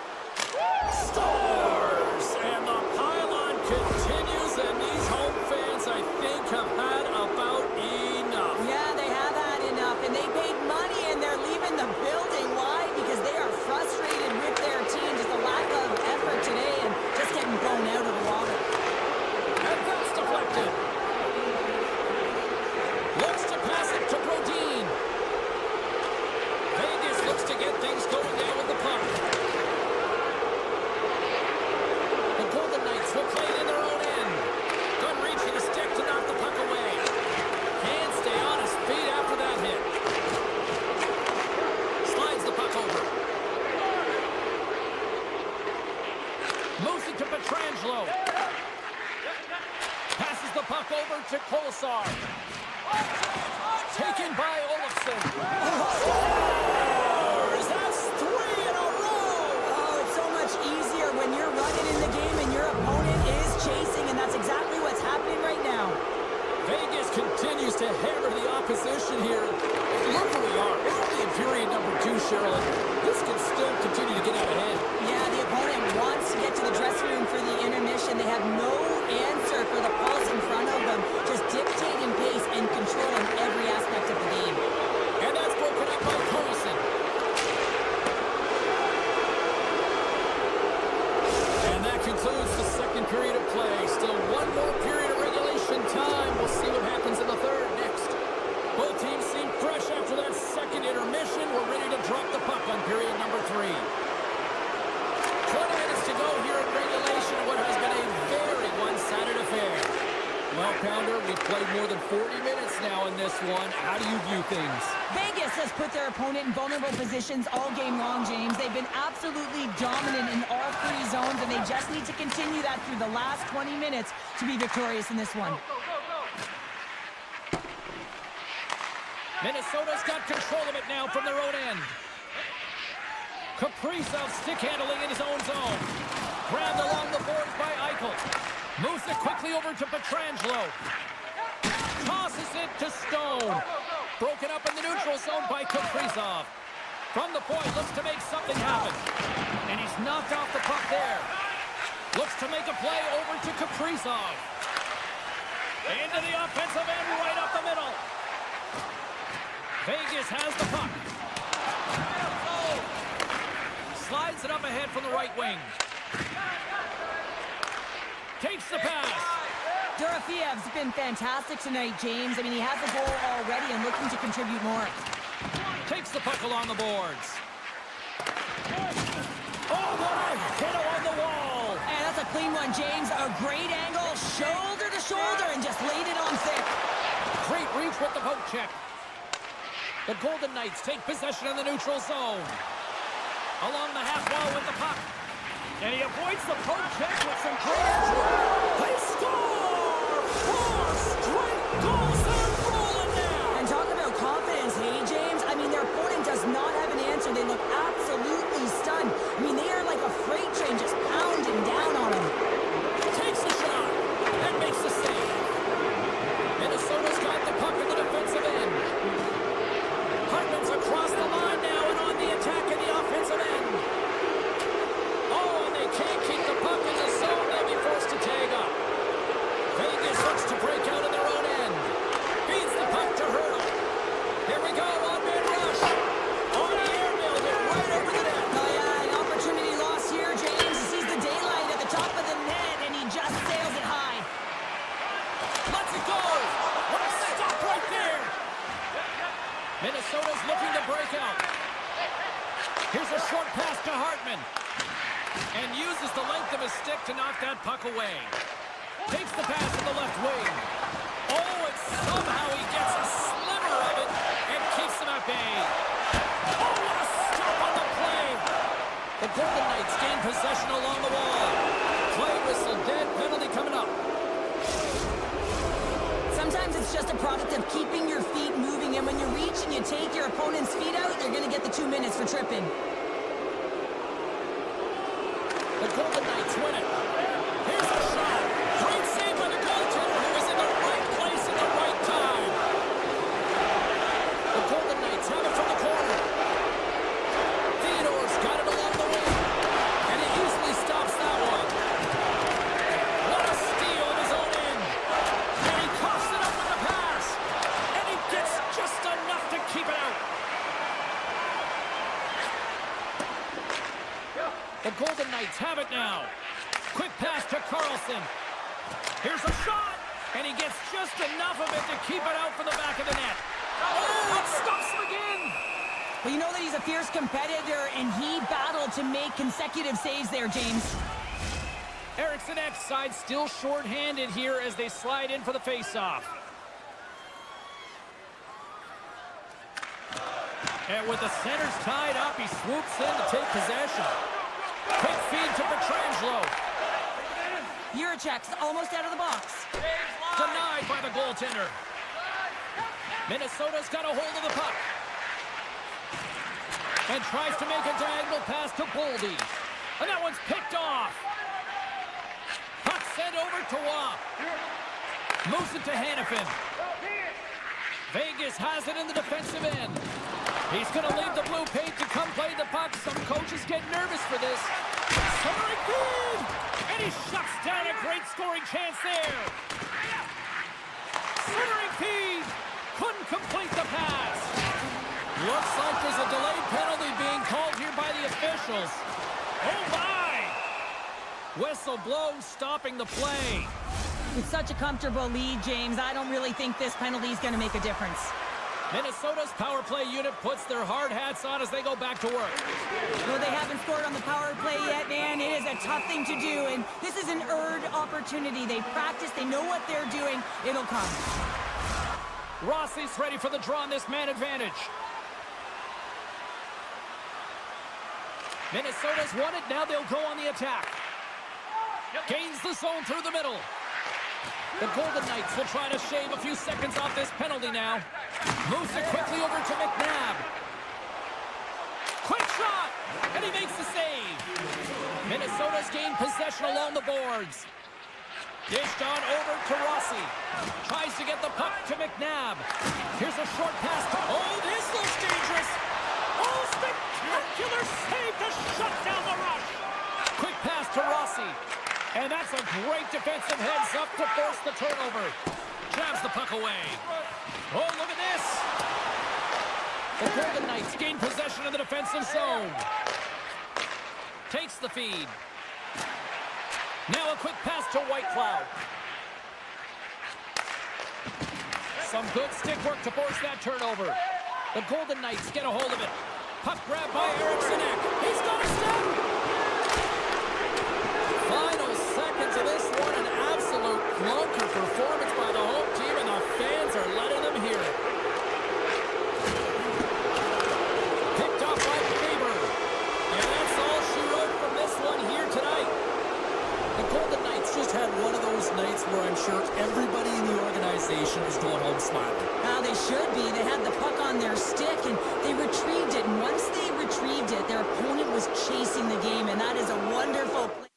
Scores! And the pylon continues, and these home fans, I think, have had about enough. Yeah, they have had enough, and they paid money, and they're leaving the building. Why? Because they are frustrated with their team. Just a lack of effort today and just getting blown out of the water. And that's deflected. Looks to pass it to Brodin. Vegas looks to get things going now with the puck. The Golden Knights will play it in their own end. Gun reaching the stick to knock the puck away. Can't stay on his feet after that hit. Slides the puck over. Moves it to Pietrangelo. Passes the puck over to Kolesar. Taken by Olofsson. Scores! That's 3 in a row! Oh, it's so much easier when you're running in the game and your opponent is chasing, and that's exactly what's happening right now. Vegas continues to hammer the opposition here. Look where we are. We're only in period number 2, Cheryl. This can still continue to get out ahead. Yeah, the opponent wants to get to the dressing room for the intermission. They have no answer for the pulse in front of them, just dictating pace and controlling every aspect of the game. And that's broken up by Carlson. And that concludes the second period of play. Still one more period of regulation time. We'll see what happens in the third next. Both teams seem fresh after that second intermission. We're ready to drop the puck on period number 3. 20 minutes to go here in regulation of what has been a very one-sided affair. Well, Pounder, we've played more than 40 minutes now in this one. How do you view things? Vegas has put their opponent in vulnerable positions all game long, James. They've been absolutely dominant in all 3 zones, and they just need to continue that through the last 20 minutes to be victorious in this one. Minnesota's got control of it now from their own end. Kaprizov stick handling in his own zone. Grabbed along the boards by Eichel. Moves it quickly over to Pietrangelo. Tosses it to Stone. Broken up in the neutral zone by Kaprizov. From the point, looks to make something happen. And he's knocked off the puck there. Looks to make a play over to Kaprizov. Into the offensive end, right up the middle. Vegas has the puck. Slides it up ahead from the right wing. Takes the pass. Dorofiev's been fantastic tonight, James. I mean, he has a goal already and looking to contribute more. Takes the puck along the boards. Oh, what a hit along the wall. And that's a clean one, James. A great angle, shoulder to shoulder, and just laid it on thick. Great reach with the poke check. The Golden Knights take possession in the neutral zone. Along the half wall with the puck. And he avoids the poke check with some great entry. They score! 4 straight goals. They're rolling now. And talk about confidence, hey, James? I mean, their opponent does not have an answer. They look absolutely looking to break out. Here's a short pass to Hartman. And uses the length of his stick to knock that puck away. Takes the pass to the left wing. Oh, and somehow he gets a sliver of it and keeps him at bay. Oh, what a stop on the play. The Golden Knights gain possession along the wall. Play whistle, dead, penalty coming up. Sometimes it's just a product of keeping your feet moving, and when you reach and you take your opponent's feet out, you're going to get the 2 minutes for tripping. The Golden Knights win it. Here's a shot. Great save by the goaltender, who was in the right place at the right time. The Golden Knights have it from the corner. Theodore's got it along the wing. And he easily stops that one. What a steal in his own end. And he coughs it up with the pass. And he gets just enough to keep it out. The Golden Knights have it now. Quick pass to Carlson. Here's a shot, and he gets just enough of it to keep it out from the back of the net. Oh, it stops him again. Well, you know that he's a fierce competitor, and he battled to make consecutive saves there, James. Eriksson Ek's side still short-handed here as they slide in for the face-off. And with the centers tied up, he swoops in to take possession. Quick feed to Pietrangelo. EuroCup's almost out of the box. Denied by the goaltender. Minnesota's got a hold of the puck. And tries to make a diagonal pass to Boldy. And that one's picked off. Puck sent over to Waugh. Moves it to Hannafin. Vegas has it in the defensive end. He's going to leave the blue paint to come play the puck. Some coaches get nervous for this. Centering feed! And he shuts down a great scoring chance there. Centering feed! Couldn't complete the pass. Looks like there's a delayed penalty being called here by the officials. Oh my! Whistle blows, stopping the play. With such a comfortable lead, James, I don't really think this penalty is going to make a difference. Minnesota's power play unit puts their hard hats on as they go back to work. Though they haven't scored on the power play yet, man, it is a tough thing to do, and this is an earned opportunity. They practice, they know what they're doing. It'll come. Rossi's ready for the draw on this man advantage. Minnesota's won it, now they'll go on the attack. Gains the zone through the middle. The Golden Knights will try to shave a few seconds off this penalty now. Moves it quickly over to McNabb. Quick shot! And he makes the save. Minnesota's gained possession along the boards. Dished on over to Rossi. Tries to get the puck to McNabb. Here's a short pass to... Oh, this looks dangerous! Oh, spectacular save to shut down the rush! Quick pass to Rossi. And that's a great defensive heads-up to force the turnover. Jabs the puck away. Oh, look at this! The Golden Knights gain possession of the defensive zone. Takes the feed. Now a quick pass to Whitecloud. Some good stick work to force that turnover. The Golden Knights get a hold of it. Puck grab by Eriksson Ek. He's got a step! Final seconds of this one, an absolute clunker performance by the home team, and the fans are letting them hear it. Picked off by Faber. And that's all she wrote from this one here tonight. The Golden Knights just had one of those nights where I'm sure everybody in the organization is going home smiling. Now they should be. They had the puck on their stick, and they retrieved it. And once they retrieved it, their opponent was chasing the game, and that is a wonderful play.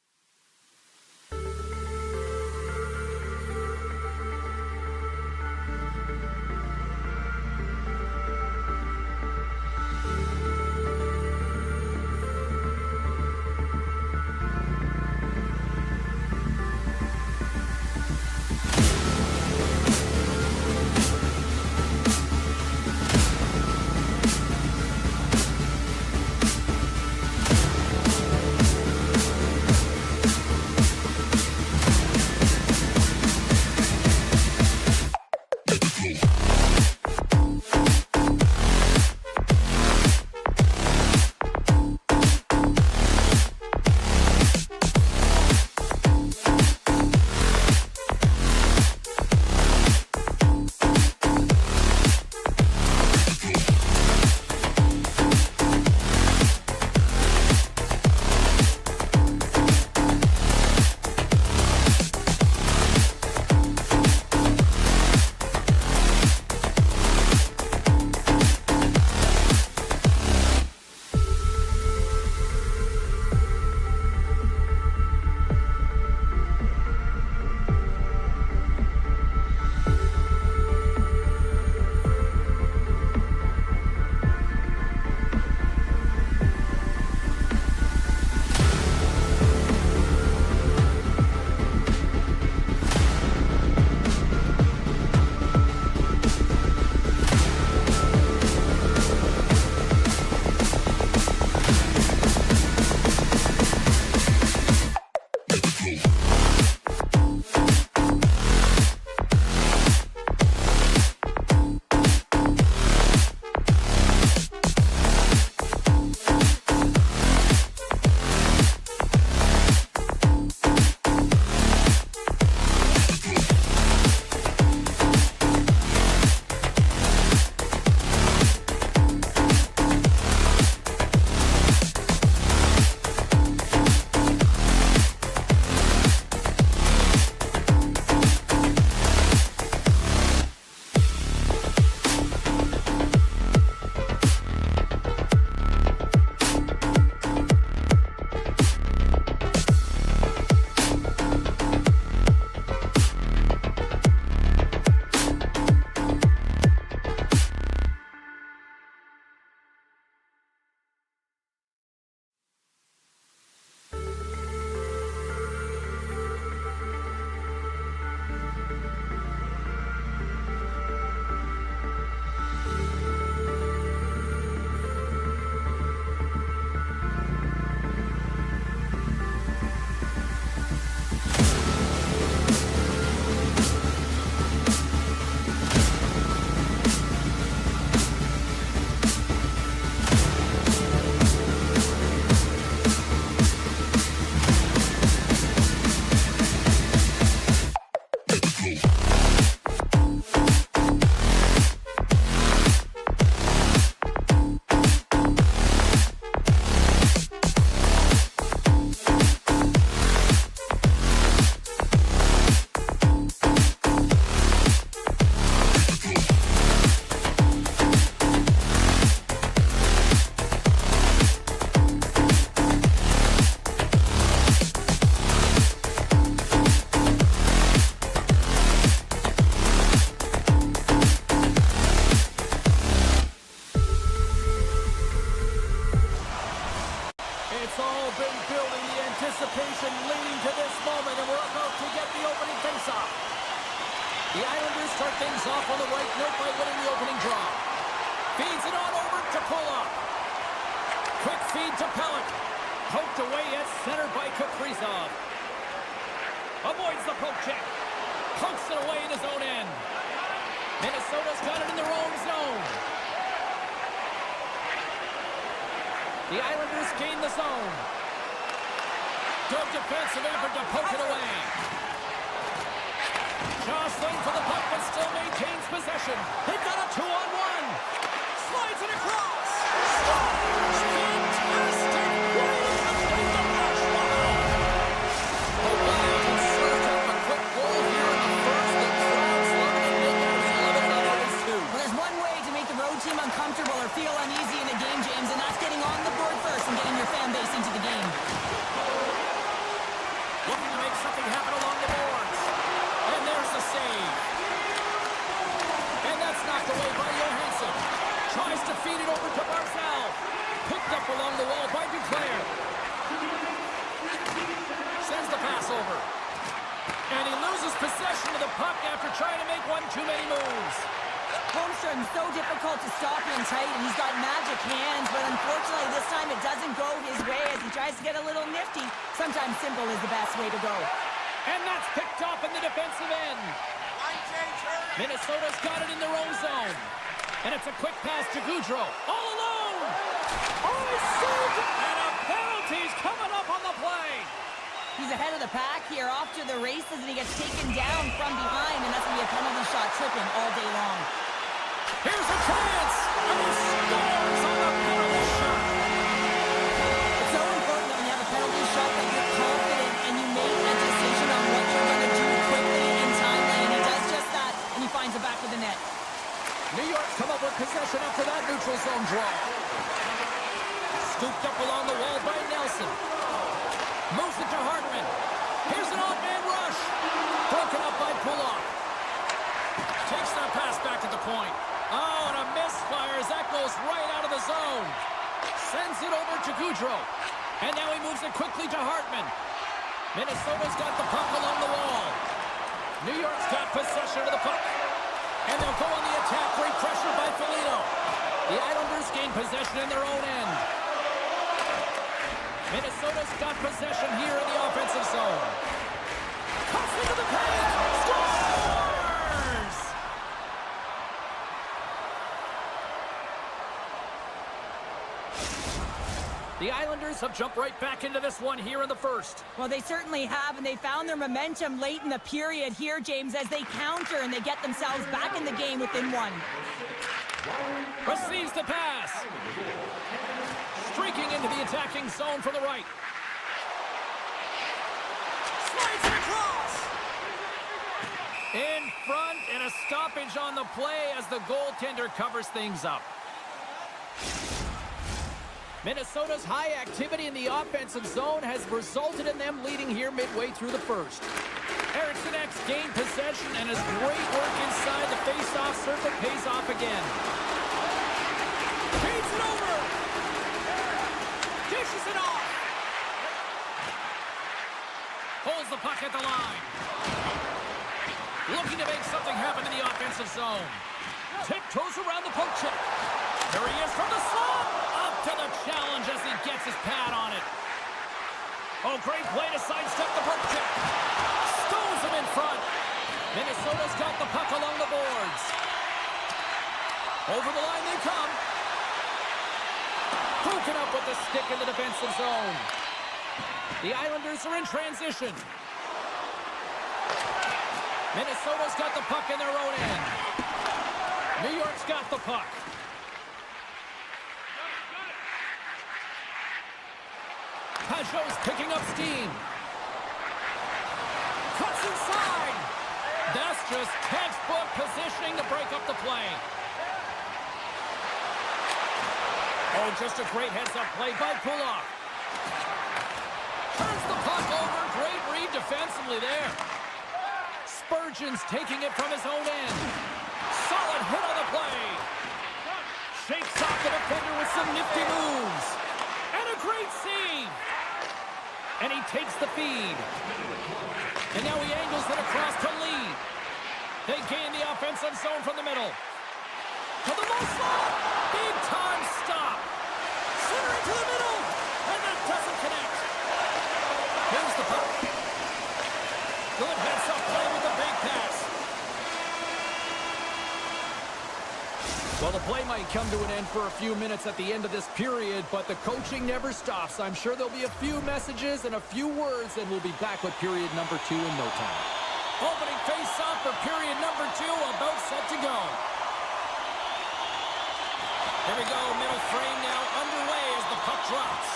anticipation leading to this moment, and we're about to get the opening faceoff. The Islanders start things off on the right note by winning the opening draw. Feeds it on over to Pulock. Quick feed to Pelech. Poked away at center by Kaprizov. Avoids the poke check. Pokes it away in his own end. Minnesota's got it in their own zone. The Islanders gain the zone. Good defensive effort to poke it away. Jostling for the puck, but still maintains possession. They've got a 2-on-1. Slides it across. Scores! Fantastic! Way to complete the rush. The Wild have served up a quick goal here in the first. The crowd's loving it. They got 11 on ice too. Well, there's one way to make the road team uncomfortable or feel uneasy in a game, James, and that's getting on the board first and getting your fan base into the game. Looking to make something happen along the boards. And there's the save. And that's knocked away by Johansson. Tries to feed it over to Barzal. Picked up along the wall by Duclair. Sends the pass over. And he loses possession of the puck after trying to make one too many moves. Holmstrom's so difficult to stop in tight, and he's got magic hands, but unfortunately this time it doesn't go his way as he tries to get a little nifty. Sometimes simple is the best way to go. And that's picked off in the defensive end. Line change, hurry. Minnesota's got it in their own zone. And it's a quick pass to Goudreau. All alone! Oh, he saved it! And a penalty's coming up on the play. He's ahead of the pack here, off to the races, and he gets taken down from behind, and that's going to be a penalty shot tripping all day long. Here's a chance! And he scores on the penalty shot. It's so important that when you have a penalty shot that you're confident and you make a decision on what you're going to do quickly and timely, and he does just that, and he finds the back of the net. New York's come up with possession after that neutral zone draw. Scooped up along the wall by Nelson. Moves it to Hartman. Here's an odd-man rush. Broken up by Pulock. Takes that pass back at the point. Oh, and a misfire as that goes right out of the zone. Sends it over to Goudreau. And now he moves it quickly to Hartman. Minnesota's got the puck along the wall. New York's got possession of the puck. And they'll go on the attack. Great pressure by Foligno. The Islanders gain possession in their own end. Minnesota's got possession here in the offensive zone. Cuts into the paint. Scores! The Islanders have jumped right back into this one here in the first. Well, they certainly have, and they found their momentum late in the period here, James, as they counter and they get themselves back in the game within one. Receives the pass. Streaking into the attacking zone from the right. Slides it across. In front, and a stoppage on the play as the goaltender covers things up. Minnesota's high activity in the offensive zone has resulted in them leading here midway through the first. Eriksson Ek's gained possession, and his great work inside the face-off circle pays off again. Feeds it over. Dishes it off. Holds the puck at the line. Looking to make something happen in the offensive zone. Tiptoes around the poke check. There he is from the slot. Up to the challenge as he gets his pad on it. Oh, great play to sidestep the poke check. Stones him in front. Minnesota's got the puck along the boards. Over the line they come. Broken up with the stick in the defensive zone. The Islanders are in transition. Minnesota's got the puck in their own end. New York's got the puck. Pajot's picking up steam. Cuts inside. That's just textbook positioning to break up the play. Oh, just a great heads-up play by Pulock. Turns the puck over. Great read defensively there. Spurgeon's taking it from his own end. Solid hit on the play. Shakes off the defender with some nifty moves. And a great save. And he takes the feed. And now he angles it across to Lee. They gain the offensive zone from the middle. To the low slot. Big time stop. Center into the middle. And that doesn't connect. Here's the puck. Good heads-up play with the big pass. Well, the play might come to an end for a few minutes at the end of this period, but the coaching never stops. I'm sure there'll be a few messages and a few words, and we'll be back with period number 2 in no time. Opening face-off for period number 2, about set to go. Here we go, middle frame now underway as the puck drops.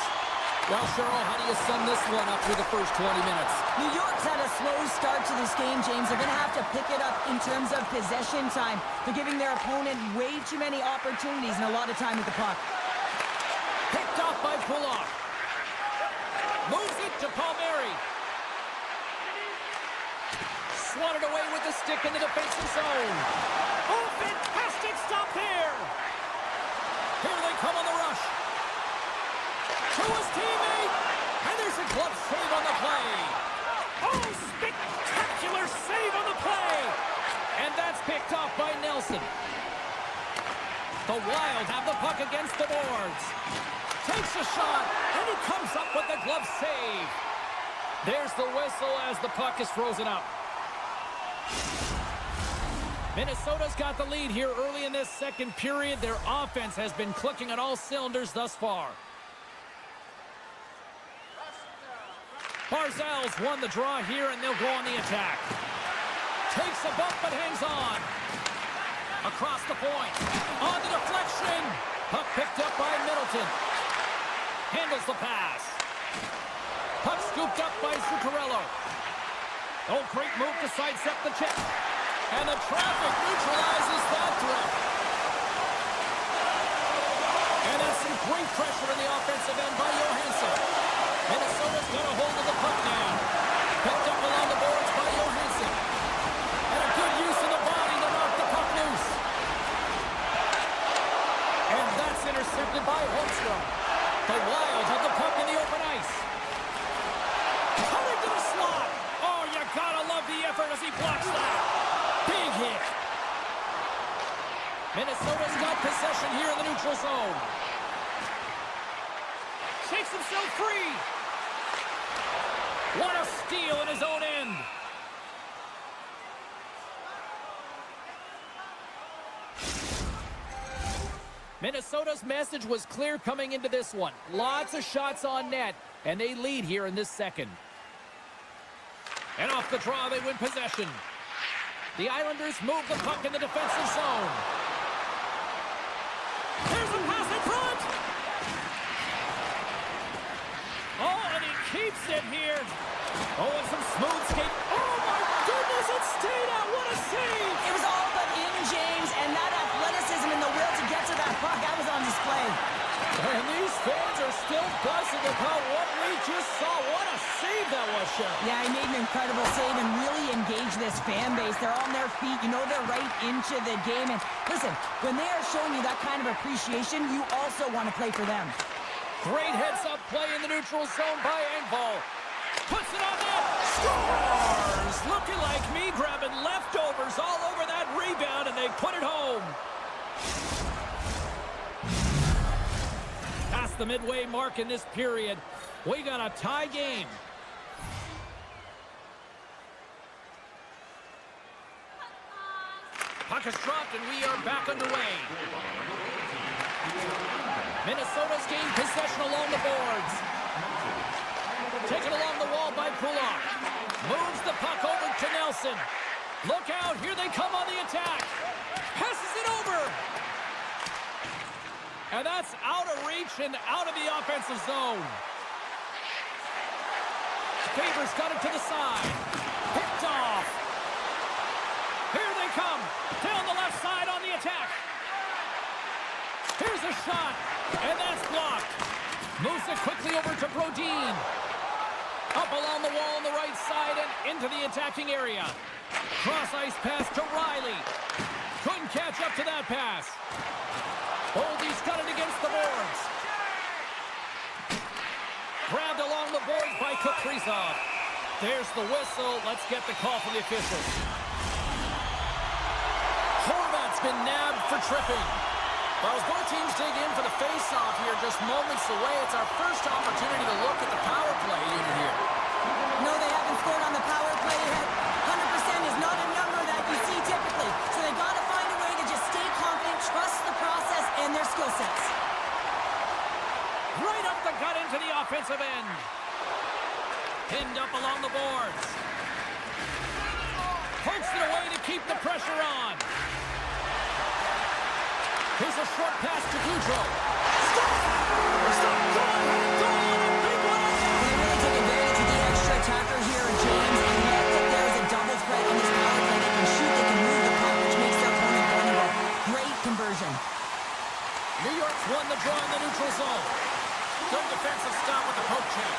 Well, Cheryl, how do you sum this one up through the first 20 minutes? New York's had a slow start to this game, James. They're going to have to pick it up in terms of possession time. They're giving their opponent way too many opportunities and a lot of time with the puck. Picked off by Pulloff. Moves it to Palmieri. Swatted away with the stick in the defensive zone. Oh, fantastic stop there. Here they come on the rush. To his teammate. And there's a glove save on the play. Oh, spectacular save on the play. And that's picked off by Nelson. The Wild have the puck against the boards. Takes a shot, and he comes up with the glove save. There's the whistle as the puck is frozen up. Minnesota's got the lead here early in this second period. Their offense has been clicking on all cylinders thus far. Barzal's won the draw here, and they'll go on the attack. Takes a bump, but hangs on. Across the point. On the deflection. Puck picked up by Middleton. Handles the pass. Puck scooped up by Zuccarello. Oh, great move to sidestep the check. And the traffic neutralizes that threat. And that's some great pressure in the offensive end by Johansson. Minnesota's got a hold of the puck now. Picked up along the boards by Johansson. And a good use of the body to knock the puck loose. And that's intercepted by Holmstrom. The Wild have the puck in the open ice. Coming to the slot. Oh, you gotta love the effort as he blocks that. Big hit. Minnesota's got possession here in the neutral zone. Shakes himself free. What a steal in his own end. Minnesota's message was clear coming into this one. Lots of shots on net, and they lead here in this second. And off the draw, they win possession. The Islanders move the puck in the defensive zone. Here's a pass in front. Oh, and he keeps it here. Oh, and some smooth skate. Oh, my goodness, it stayed out. What a save. It was all but in, James, and that athleticism and the will to get to that puck, that was on display. And these fans are still buzzing about what we just saw. What a save that was, Shep. Yeah, he made an incredible save and really engaged this fan base. They're on their feet. You know they're right into the game. And listen, when they are showing you that kind of appreciation, you also want to play for them. Great heads-up play in the neutral zone by Engvall. Puts it on net. Scores! Looking like me grabbing leftovers all over that rebound, and they put it home. Past the midway mark in this period, we got a tie game. Puck is dropped, and we are back underway. Minnesota's gained possession along the boards. Taken along the wall by Pulloff. Moves the puck over to Nelson. Look out, here they come on the attack. Passes it over. And that's out of reach and out of the offensive zone. Favors got it to the side. Picked off. Here they come. Down the left side on the attack. Here's a shot. And that's blocked. Moves it quickly over to Brodin. Up along the wall on the right side and into the attacking area. Cross-ice pass to Riley. Couldn't catch up to that pass. Boldy's got it against the boards. Grabbed along the boards by Cook. face-off. There's the whistle. Let's get the call from the officials. Horvat's been nabbed for tripping. Well, as both teams dig in for the face-off here, just moments away, it's our first opportunity to look at the power play unit here. No, they haven't scored on the power play yet. 100% is not a number that you see typically. So they got to find a way to just stay confident, trust the process and their skill sets. Right up the gut into the offensive end. Pinned up along the boards. Pokes it away to keep the pressure on. Here's a short pass to Goudreau. Stop! Go on, a big one! They really took advantage of the extra attacker here, James, and look that there is a double threat on this power play. They can shoot, they can move the puck, which makes their opponent vulnerable. Great conversion. New York's won the draw in the neutral zone. Good defensive stop with the poke check.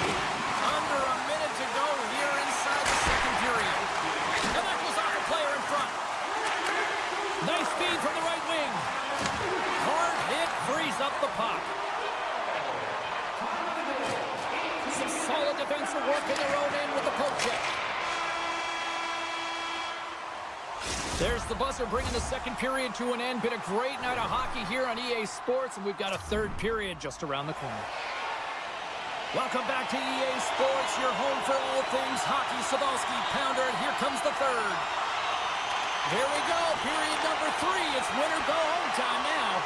Under a minute to go here inside the second period. And that goes off a player in front. Nice feed from the right wing. Hard hit frees up the puck. Some solid defensive work in their own end with the poke check. There's the buzzer bringing the second period to an end. Been a great night of hockey here on EA Sports, and we've got a third period just around the corner. Welcome back to EA Sports, your home for all things hockey. Sabalski, Pounder, and here comes the third. Here we go, period number 3. It's win or go home time now.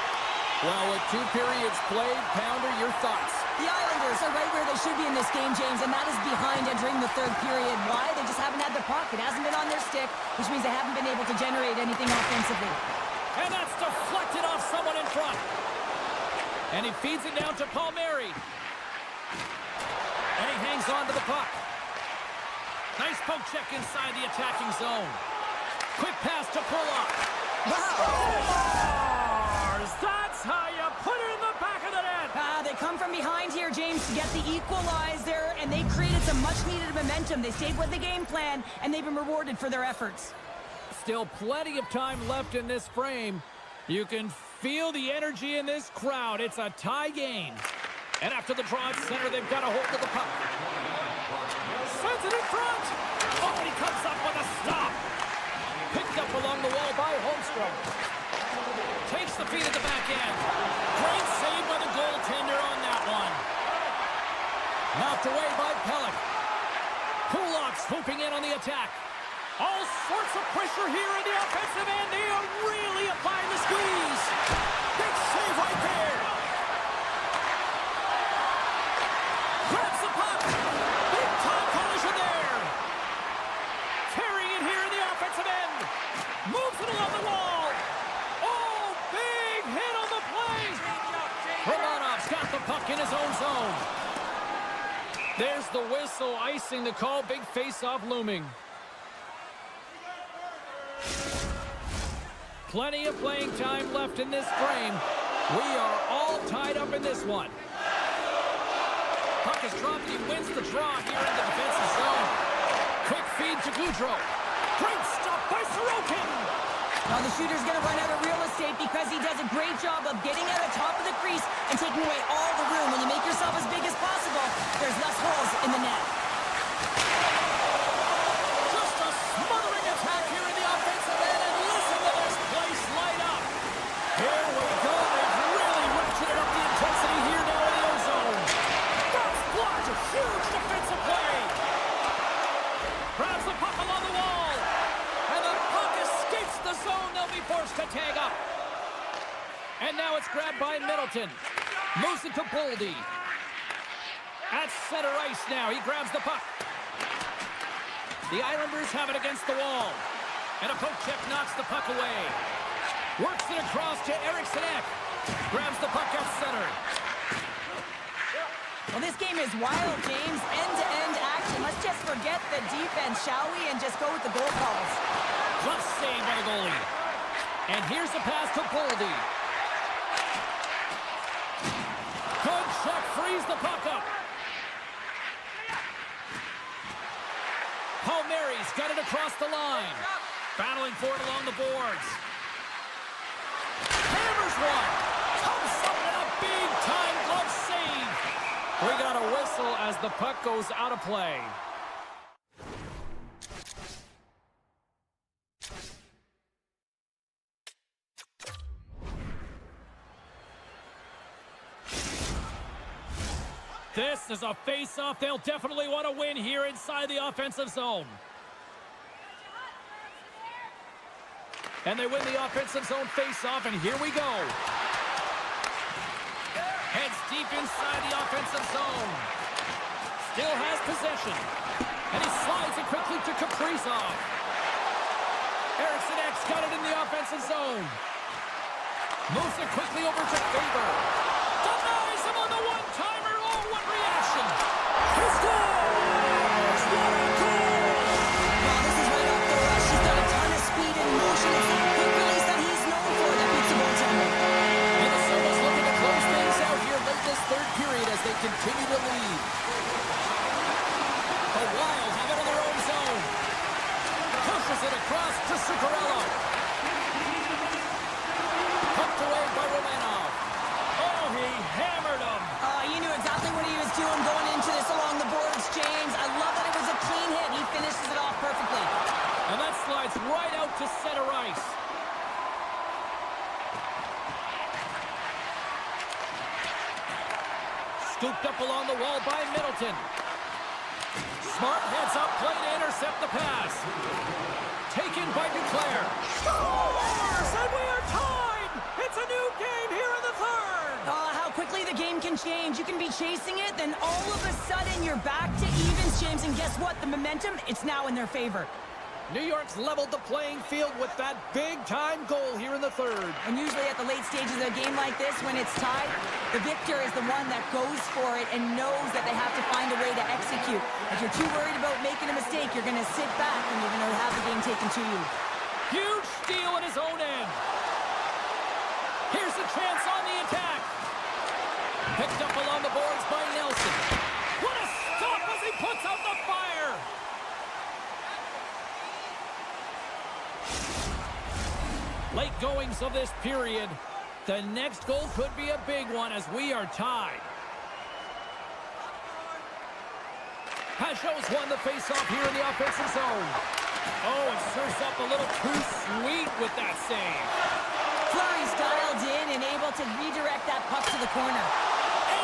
Well, with 2 periods played, Pounder, your thoughts? The Islanders are right where they should be in this game, James, and that is behind entering the third period. Why? They just haven't had the puck. It hasn't been on their stick, which means they haven't been able to generate anything offensively. And that's deflected off someone in front. And he feeds it down to Palmieri. And he hangs on to the puck. Nice poke check inside the attacking zone. Quick pass to Pulock. Bars! That's how you put it in the back of the net. They come from behind here, James, to get the equalizer, and they created some much-needed momentum. They stayed with the game plan, and they've been rewarded for their efforts. Still plenty of time left in this frame. You can feel the energy in this crowd. It's a tie game. And after the draw at center, they've got a hold of the puck. Sends it in front. Oh, he comes up with a stop. Picked up along the wall by Holmstrom. Takes the feed at the back end. Great save by the goaltender on that one. Knocked away by Pellick. Kulak swooping in on the attack. All sorts of pressure here in the offensive end. They are really applying the squeeze. Big save right there. Grabs the puck. Big time collision there. Carrying it here in the offensive end. Moves it along the wall. Oh, big hit on the play. Romanov's got the puck in his own zone. There's the whistle, icing the call. Big face-off looming. Plenty of playing time left in this frame. We are all tied up in this one. Puck is dropped. He wins the draw here in the defensive zone. Quick feed to Goudreau. Great stop by Sorokin. Now the shooter's going to run out of real estate because he does a great job of getting out of top of the crease and taking away all the room. When you make yourself as big as possible, there's less holes in the net. Just a smothering attack here in the offensive end, and listen to this place light up. Here we go. They've really ratcheted up the intensity here now in the ozone. That's blocked. Huge defensive play. Grabs the puck along the wall. And the puck escapes the zone. They'll be forced to tag up. And now it's grabbed by Middleton. Moves it to Boldy. At center ice now. He grabs the puck. The Islanders have it against the wall. And a poke check knocks the puck away. Works it across to Eriksson Ek. Grabs the puck at center. Well, this game is wild, James. End-to-end action. Let's just forget the defense, shall we? And just go with the goal calls. Glove save by the goalie. And here's the pass to Boldy. Good check. Frees the puck up. Palmieri's got it across the line. Battling for it along the boards. Hammers one. Comes up with a big-time glove save. We got a whistle as the puck goes out of play. This is a face-off they'll definitely want to win here inside the offensive zone. And they win the offensive zone face-off, and here we go. Heads deep inside the offensive zone. Still has possession. And he slides it quickly to Kaprizov. Eriksson X got it in the offensive zone. Moves it quickly over to Faber. Denies him on the one-timer. Oh, what reaction. He scores! What a goal! Wow, this is right off the rush. He's got a ton of speed and motion. It's that quick release that he's known for that beats the one-timer. Minnesota's looking to close things out here late this third period as they continue to lead. The Wild have it in their own zone. Pushes it across to Zuccarello. Pumped away by Romanov. Oh, he hammered him. You knew exactly what he was doing going into this along the boards, James. I love that it was a clean hit. He finishes it off perfectly. And that slides right out to center ice. Scooped up along the wall by Middleton. Smart heads up play to intercept the pass. Taken by Duclair. Scores! And we are tied! It's a new game here in the third! How quickly the game can change. You can be chasing it, then all of a sudden you're back to evens, James. And guess what? The momentum, it's now in their favor. New York's leveled the playing field with that big-time goal here in the third. And usually at the late stages of a game like this, when it's tied, the victor is the one that goes for it and knows that they have to find a way to execute. If you're too worried about making a mistake, you're going to sit back and you're going to have the game taken to you. Huge steal at his own end. Here's a chance on the attack. Picked up along the boards by Nelson. What a stop as he puts out the fire. Late goings of this period. The next goal could be a big one as we are tied. Pajot's won the faceoff here in the offensive zone. Oh, and serves up a little too sweet with that save. Fleury's dialed in and able to redirect that puck to the corner.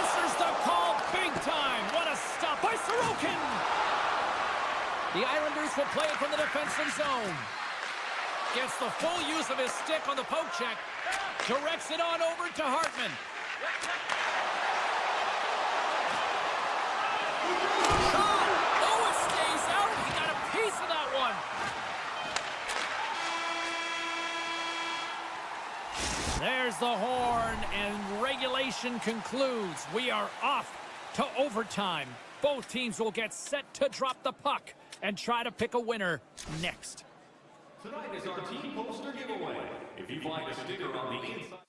Answers the call big time. What a stop by Sorokin. The Islanders will play it from the defensive zone. Gets the full use of his stick on the poke check. Directs it on over to Hartman. Shot! Oh, it stays out. He got a piece of that one. There's the horn, and regulation concludes. We are off to overtime. Both teams will get set to drop the puck and try to pick a winner next. Tonight is our team poster giveaway. If you find a sticker on the inside...